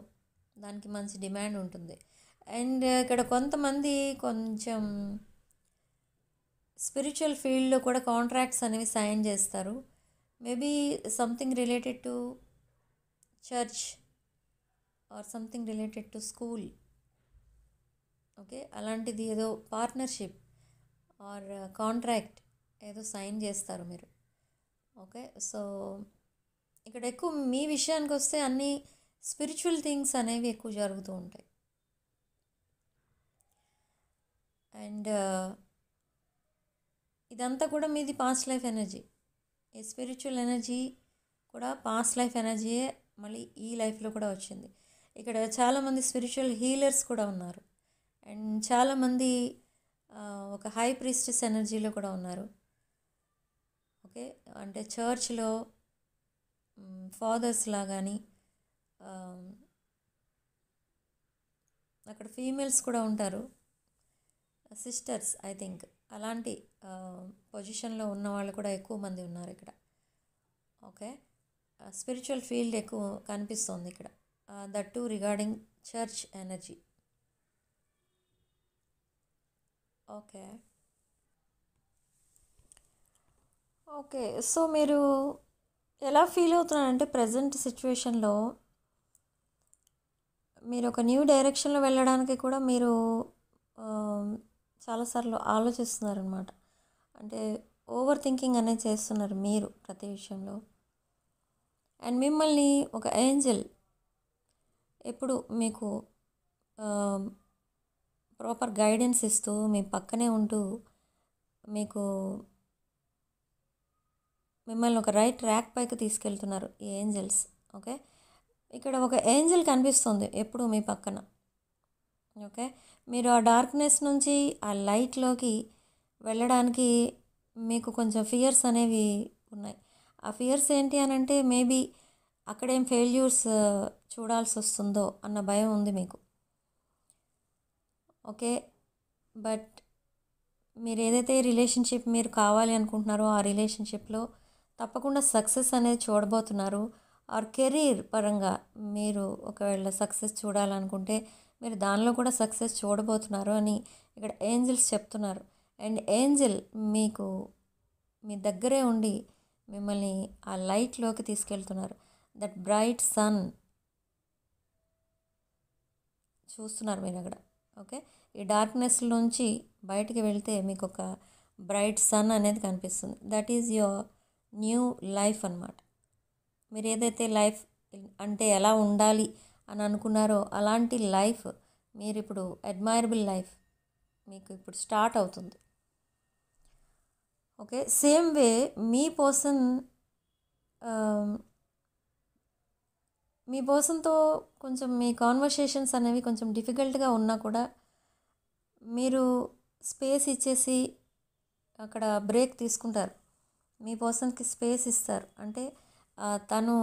దానికి మంచి డిమాండ్ ఉంటుంది. అండ్ ఇక్కడ కొంతమంది కొంచెం స్పిరిచువల్ ఫీల్డ్లో కూడా కాంట్రాక్ట్స్ అనేవి సైన్ చేస్తారు. Maybe something related to church or something related to school. Okay, అలాంటిది ఏదో పార్ట్నర్షిప్ ఆర్ కాంట్రాక్ట్ ఏదో సైన్ చేస్తారు మీరు. ఓకే, సో ఇక్కడ ఎక్కువ మీ విషయానికి వస్తే అన్నీ స్పిరిచువల్ థింగ్స్ అనేవి ఎక్కువ జరుగుతూ ఉంటాయి. అండ్ ఇదంతా కూడా మీది పాస్ట్ లైఫ్ ఎనర్జీ. ఈ స్పిరిచువల్ ఎనర్జీ కూడా పాస్ట్ లైఫ్ ఎనర్జీయే మళ్ళీ ఈ లైఫ్లో కూడా వచ్చింది. ఇక్కడ చాలామంది స్పిరిచువల్ హీలర్స్ కూడా ఉన్నారు. అండ్ చాలామంది ఒక హై ప్రీస్టెస్ ఎనర్జీలో కూడా ఉన్నారు. ఓకే, అంటే చర్చ్లో ఫాదర్స్లా కానీ అక్కడ ఫీమేల్స్ కూడా ఉంటారు, సిస్టర్స్ ఐ థింక్. అలాంటి పొజిషన్లో ఉన్న వాళ్ళు కూడా ఎక్కువ మంది ఉన్నారు ఇక్కడ. ఓకే, స్పిరిచువల్ ఫీల్డ్ ఎక్కువ కనిపిస్తుంది ఇక్కడ, that to regarding church energy. Okay, okay, so మీరు ఎలా ఫీల్ అవుతున్నానంటే ప్రజెంట్ సిచ్యువేషన్లో మీరు ఒక న్యూ డైరెక్షన్లో వెళ్ళడానికి కూడా మీరు చాలాసార్లు ఆలోచిస్తున్నారనమాట. అంటే ఓవర్ థింకింగ్ అనేది చేస్తున్నారు మీరు ప్రతి విషయంలో. అండ్ మిమ్మల్ని ఒక ఏంజెల్ ఎప్పుడు మీకు ప్రాపర్ గైడెన్స్ ఇస్తూ మీ పక్కనే ఉంటూ మీకు మిమ్మల్ని ఒక రైట్ ట్రాక్ పైకి తీసుకెళ్తున్నారు ఈ ఏంజల్స్. ఓకే, ఇక్కడ ఒక ఏంజల్ కనిపిస్తుంది ఎప్పుడు మీ పక్కన. ఓకే, మీరు ఆ డార్క్నెస్ నుంచి ఆ లైట్లోకి వెళ్ళడానికి మీకు కొంచెం ఫియర్స్ అనేవి ఉన్నాయి. ఆ ఫియర్స్ ఏంటి అని అంటే మేబీ అక్కడేం ఫెయిల్యూర్స్ చూడాల్సి వస్తుందో అన్న భయం ఉంది మీకు. ఓకే, బట్ మీరు ఏదైతే రిలేషన్షిప్ మీరు కావాలి అనుకుంటున్నారో ఆ రిలేషన్షిప్లో తప్పకుండా సక్సెస్ అనేది చూడబోతున్నారు. ఆర్ కెరీర్ పరంగా మీరు ఒకవేళ సక్సెస్ చూడాలనుకుంటే మీరు దానిలో కూడా సక్సెస్ చూడబోతున్నారు అని ఇక్కడ ఏంజల్స్ చెప్తున్నారు. అండ్ ఏంజల్ మీకు మీ దగ్గరే ఉండి మిమ్మల్ని ఆ లైట్లోకి తీసుకెళ్తున్నారు. దట్ బ్రైట్ సన్ చూస్తున్నారు మీరు అక్కడ. ఓకే, ఈ డార్క్నెస్ నుంచి బయటికి వెళ్తే మీకు ఒక బ్రైట్ సన్ అనేది కనిపిస్తుంది. That is your new life అన్నమాట. మీరు ఏదైతే లైఫ్ అంటే ఎలా ఉండాలి అని అనుకున్నారో అలాంటి లైఫ్ మీరు ఇప్పుడు అడ్మైరబుల్ లైఫ్ మీకు ఇప్పుడు స్టార్ట్ అవుతుంది. ఓకే, సేమ్ వే మీ పర్సన్తో కొంచెం మీ కాన్వర్సేషన్స్ అనేవి కొంచెం డిఫికల్ట్గా ఉన్నా కూడా మీరు స్పేస్ ఇచ్చేసి అక్కడ బ్రేక్ తీసుకుంటారు. మీ పర్సన్కి స్పేస్ ఇస్తారు. అంటే తను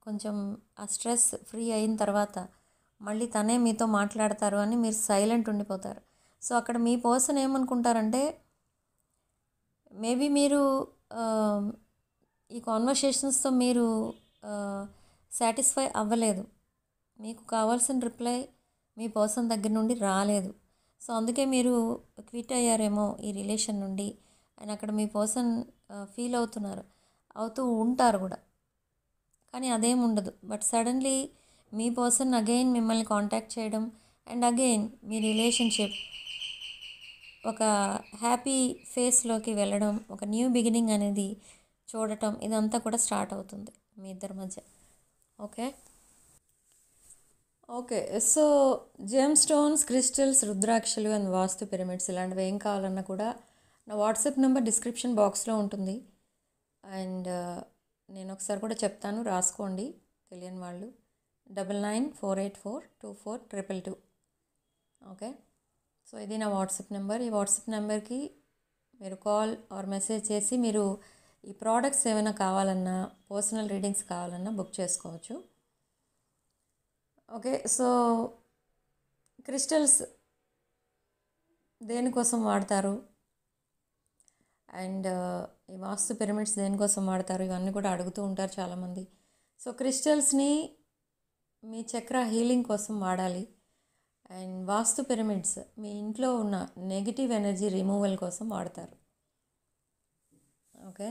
కొంచెం ఆ స్ట్రెస్ ఫ్రీ అయిన తర్వాత మళ్ళీ తనే మీతో మాట్లాడతారు అని మీరు సైలెంట్ ఉండిపోతారు. సో అక్కడ మీ పర్సన్ ఏమనుకుంటారంటే మేబీ మీరు ఈ కాన్వర్సేషన్స్తో మీరు సాటిస్ఫై అవ్వలేదు, మీకు కావాల్సిన రిప్లై మీ పర్సన్ దగ్గర నుండి రాలేదు. సో అందుకే మీరు క్విట్ అయ్యారేమో ఈ రిలేషన్ నుండి అని అక్కడ మీ పర్సన్ ఫీల్ అవుతూ ఉంటారు కూడా. కానీ అదేం ఉండదు. But suddenly me person again మిమ్మల్ని కాంటాక్ట్ చేయడం అండ్ అగైన్ మీ రిలేషన్షిప్ ఒక హ్యాపీ ఫేస్లోకి వెళ్ళడం, ఒక న్యూ బిగినింగ్ అనేది చూడటం, ఇదంతా కూడా స్టార్ట్ అవుతుంది మీ ఇద్దరి మధ్య. Okay okay so gem stones, crystals, రుద్రాక్షలు అండ్ వాస్తు పిరమిడ్స్ ఇలాంటివి ఏం కావాలన్నా కూడా నా వాట్సాప్ నెంబర్ డిస్క్రిప్షన్ బాక్స్లో ఉంటుంది. అండ్ నేను ఒకసారి కూడా చెప్తాను, రాసుకోండి తెలియని వాళ్ళు. 9948424222. ఓకే, సో ఇది నా వాట్సాప్ నెంబర్. ఈ వాట్సాప్ నెంబర్కి మీరు కాల్ ఆర్ మెసేజ్ చేసి మీరు ఈ ప్రోడక్ట్స్ ఏమైనా కావాలన్నా, పర్సనల్ రీడింగ్స్ కావాలన్నా బుక్ చేసుకోవచ్చు. ఓకే, సో క్రిస్టల్స్ దేనికోసం వాడతారు అండ్ ఈ వాస్తు పిరమిడ్స్ దేనికోసం వాడతారు ఇవన్నీ కూడా అడుగుతూ ఉంటారు చాలామంది. సో క్రిస్టల్స్ని మీ చక్ర హీలింగ్ కోసం వాడాలి. అండ్ వాస్తు పిరమిడ్స్ మీ ఇంట్లో ఉన్న నెగిటివ్ ఎనర్జీ రిమూవల్ కోసం వాడతారు. ఓకే,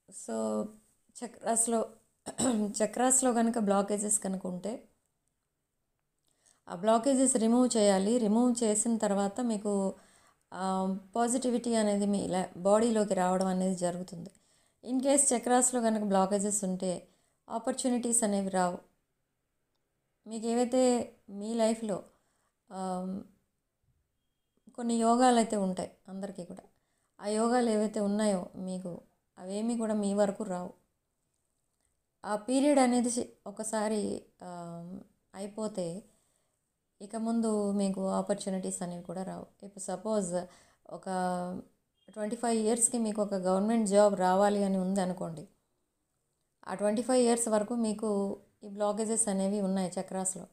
సో చక్రాస్లో కనుక బ్లాకేజెస్ కనుక ఉంటే ఆ బ్లాకేజెస్ రిమూవ్ చేయాలి. రిమూవ్ చేసిన తర్వాత మీకు పాజిటివిటీ అనేది మీ బాడీలోకి రావడం అనేది జరుగుతుంది. ఇన్ కేస్ చక్రాస్లో కనుక బ్లాకేజెస్ ఉంటే ఆపర్చునిటీస్ అనేవి రావు. మీకు ఏవైతే మీ లైఫ్లో కొన్ని యోగాలు అయితే ఉంటాయి అందరికీ కూడా, ఆ యోగాలు ఏవైతే ఉన్నాయో మీకు అవేమీ కూడా మీ వరకు రావు. ఆ పీరియడ్ అనేది ఒకసారి అయిపోతే ఇక ముందు మీకు ఆపర్చునిటీస్ అనేవి కూడా రావు. ఇప్పుడు సపోజ్ ఒక 25 ఇయర్స్కి మీకు ఒక గవర్నమెంట్ జాబ్ రావాలి అని ఉంది అనుకోండి. ఆ 25 ఇయర్స్ వరకు మీకు ఈ బ్లాకేజెస్ అనేవి ఉన్నాయి చక్రాస్లో.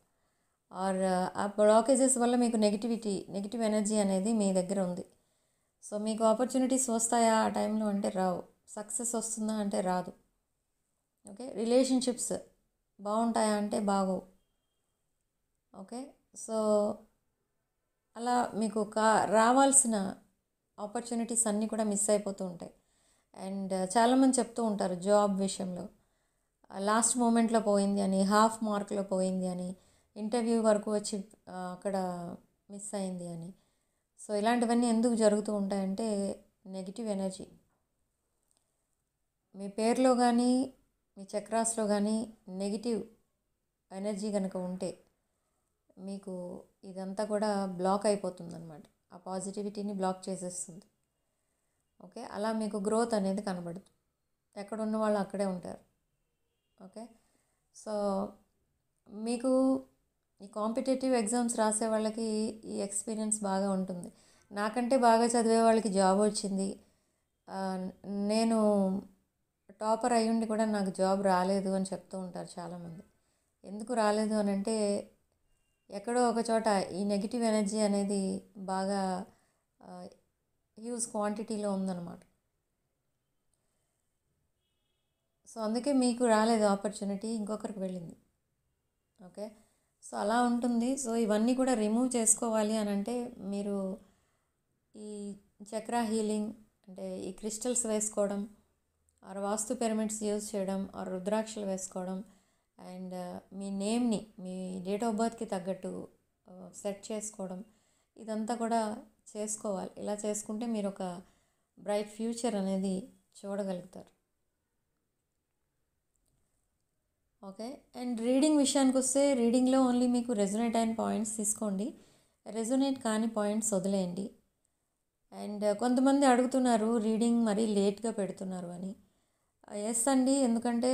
ఆర్ ఆ బ్లాకేజెస్ వల్ల మీకు నెగిటివ్ ఎనర్జీ అనేది మీ దగ్గర ఉంది. సో మీకు ఆపర్చునిటీస్ వస్తాయా ఆ టైంలో అంటే రావు. సక్సెస్ వస్తుందా అంటే రాదు. ఓకే, రిలేషన్షిప్స్ బాగుంటాయా అంటే బాగోవు. ఓకే, సో అలా మీకు రావాల్సిన ఆపర్చునిటీస్ అన్నీ కూడా మిస్ అయిపోతూ ఉంటాయి. అండ్ చాలామంది చెప్తూ ఉంటారు జాబ్ విషయంలో లాస్ట్ మూమెంట్లో పోయింది అని, హాఫ్ మార్క్లో పోయింది అని, ఇంటర్వ్యూ వరకు వచ్చి అక్కడ మిస్ అయింది అని. సో ఇలాంటివన్నీ ఎందుకు జరుగుతూ ఉంటాయంటే నెగిటివ్ ఎనర్జీ మీ పేరులో కానీ మీ చక్రాస్లో కానీ నెగిటివ్ ఎనర్జీ కనుక ఉంటే మీకు ఇదంతా కూడా బ్లాక్ అయిపోతుంది అనమాట. ఆ పాజిటివిటీని బ్లాక్ చేసేస్తుంది. ఓకే, అలా మీకు గ్రోత్ అనేది కనబడదు. ఎక్కడ ఉన్న వాళ్ళు అక్కడే ఉంటారు. ఓకే, సో మీకు ఈ కాంపిటేటివ్ ఎగ్జామ్స్ రాసే వాళ్ళకి ఈ ఎక్స్పీరియన్స్ బాగా ఉంటుంది. నాకంటే బాగా చదివే వాళ్ళకి జాబ్ వచ్చింది. నేను టాపర్ అయ్యుండి కూడా నాకు జాబ్ రాలేదు అని చెప్తూ ఉంటారు చాలామంది. ఎందుకు రాలేదు అని అంటే ఎక్కడో ఒక చోట ఈ నెగిటివ్ ఎనర్జీ అనేది బాగా హ్యూజ్ క్వాంటిటీలో ఉందన్నమాట. సో అందుకే మీకు రాలేదు ఆపర్చునిటీ, ఇంకొకరికి వెళ్ళింది. ఓకే, సో అలా ఉంటుంది. సో ఇవన్నీ కూడా రిమూవ్ చేసుకోవాలి అని అంటే మీరు ఈ చక్ర హీలింగ్ అంటే ఈ క్రిస్టల్స్ వేసుకోవడం, ఆర్ వాస్తు పిరమిడ్స్ యూజ్ చేయడం, ఆర్ రుద్రాక్షలు వేసుకోవడం, అండ్ మీ నేమ్ని మీ డేట్ ఆఫ్ బర్త్కి తగ్గట్టు సెట్ చేసుకోవడం, ఇదంతా కూడా చేసుకోవాలి. ఇలా చేసుకుంటే మీరు ఒక బ్రైట్ ఫ్యూచర్ అనేది చూడగలుగుతారు. ఓకే, అండ్ రీడింగ్ విషయానికి వస్తే రీడింగ్లో ఓన్లీ మీకు రెజొనేట్ అయిన పాయింట్స్ తీసుకోండి, రెజొనేట్ కాని పాయింట్స్ వదిలేయండి. అండ్ కొంతమంది అడుగుతున్నారు రీడింగ్ మరీ లేట్గా పెడుతున్నారు అని. ఎస్ అండి, ఎందుకంటే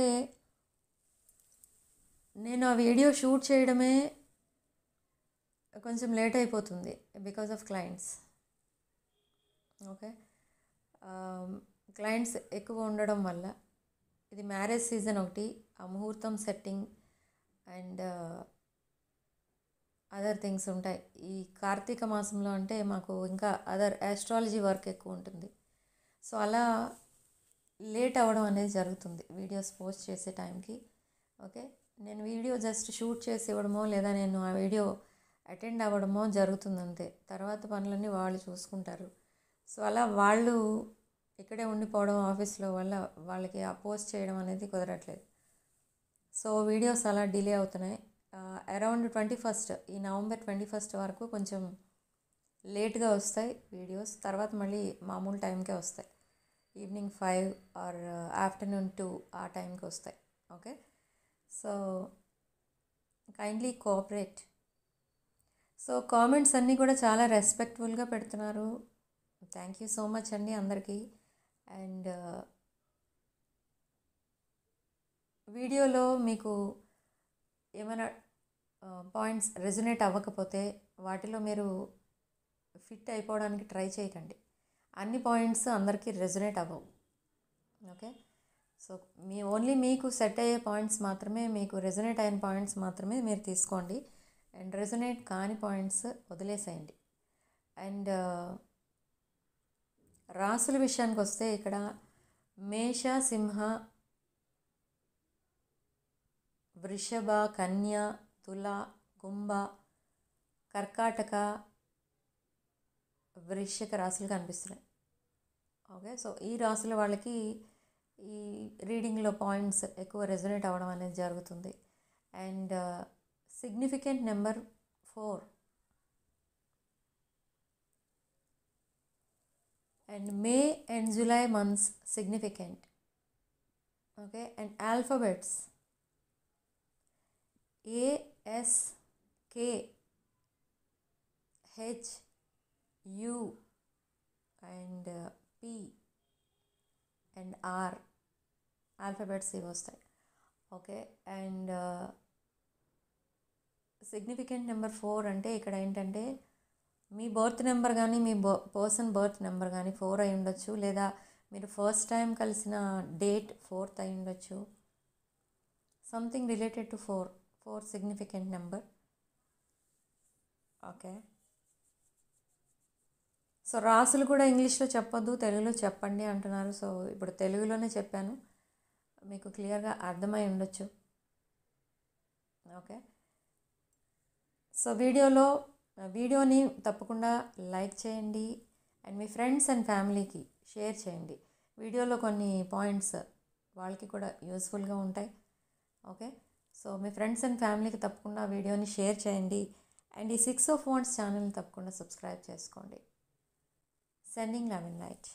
నేను ఆ వీడియో షూట్ చేయడమే కొంచెం లేట్ అయిపోతుంది because of clients. Okay, clients ఎక్కువ ఉండడం వల్ల. ఇది మ్యారేజ్ సీజన్ ఒకటి, ఆ ముహూర్తం సెట్టింగ్ అండ్ అదర్ థింగ్స్ ఉంటాయి. ఈ కార్తీక మాసంలో అంటే మాకు ఇంకా అదర్ ఆస్ట్రాలజీ వర్క్ ఎక్కువ ఉంటుంది. సో అలా లేట్ అవ్వడం అనేది జరుగుతుంది వీడియోస్ పోస్ట్ చేసే టైంకి. ఓకే, నేను వీడియో జస్ట్ షూట్ చేసి ఇవ్వడమో లేదా నేను ఆ వీడియో అటెండ్ అవ్వడమో జరుగుతుంది అంతే. తర్వాత పనులన్నీ వాళ్ళు చూసుకుంటారు. సో అలా వాళ్ళు ఇక్కడే ఉండిపోవడం ఆఫీస్లో వల్ల వాళ్ళకి ఆ పోస్ట్ చేయడం అనేది కుదరట్లేదు. సో వీడియోస్ అలా డిలే అవుతున్నాయి. అరౌండ్ 21st, ఈ నవంబర్ 21st వరకు కొంచెం లేట్గా వస్తాయి వీడియోస్. తర్వాత మళ్ళీ మామూలు టైంకే వస్తాయి, ఈవినింగ్ 5 ఆర్ ఆఫ్టర్నూన్ 2 ఆ టైంకి వస్తాయి. Okay, so kindly cooperate. So comments అన్నీ కూడా చాలా రెస్పెక్ట్ఫుల్గా పెడుతున్నారు. థ్యాంక్ యూ సో మచ్ అండి అందరికీ. అండ్ వీడియోలో మీకు ఏమైనా పాయింట్స్ రెజొనేట్ అవ్వకపోతే వాటిలో మీరు ఫిట్ అయిపోవడానికి ట్రై చేయకండి. అన్ని పాయింట్స్ అందరికీ రెజొనేట్ అవ్వవు. ఓకే, సో ఓన్లీ మీకు సెట్ అయ్యే పాయింట్స్ మాత్రమే, మీకు రెజొనేట్ అయిన పాయింట్స్ మాత్రమే మీరు తీసుకోండి. అండ్ రెజొనేట్ కాని పాయింట్స్ వదిలేసేయండి. అండ్ రాసుల విషయానికి వస్తే ఇక్కడ మేష, సింహ, వృషభ, కన్య, తుల, కుంభ, కర్కాటక, వృశ్చిక రాశులు కనిపిస్తున్నాయి. ఓకే, సో ఈ రాశుల వాళ్ళకి ఈ రీడింగ్లో పాయింట్స్ ఎక్కువ రెజొనేట్ అవ్వడం అనేది జరుగుతుంది. And significant number 4 and May and July months significant. Okay, and alphabets A, S, K, H, U and P and R alphabets ఇవి వస్తాయి. ఓకే, అండ్ సిగ్నిఫికెంట్ నెంబర్ 4 అంటే ఇక్కడ ఏంటంటే మీ బర్త్ నెంబర్ కానీ మీ పర్సన్ బర్త్ నెంబర్ కానీ 4 అయి ఉండొచ్చు, లేదా మీరు ఫస్ట్ టైం కలిసిన డేట్ 4th అయి ఉండొచ్చు. Something related to 4 significant number. Okay, so రాసులు కూడా ఇంగ్లీష్లో చెప్పొద్దు, తెలుగులో చెప్పండి అంటున్నారు. సో ఇప్పుడు తెలుగులోనే చెప్పాను, మీకు క్లియర్గా అర్థమై ఉండొచ్చు. ఓకే, సో వీడియోని తప్పకుండా లైక్ చేయండి అండ్ మీ ఫ్రెండ్స్ అండ్ ఫ్యామిలీకి షేర్ చేయండి. వీడియోలో కొన్ని పాయింట్స్ వాళ్ళకి కూడా యూస్ఫుల్గా ఉంటాయి. Okay, so me friends and ఫ్యామిలీకి తప్పకుండా ఆ వీడియోని షేర్ చేయండి. అండ్ ఈ 6 of Wands ఛానల్ని తప్పకుండా సబ్స్క్రైబ్ చేసుకోండి. Sending love and light.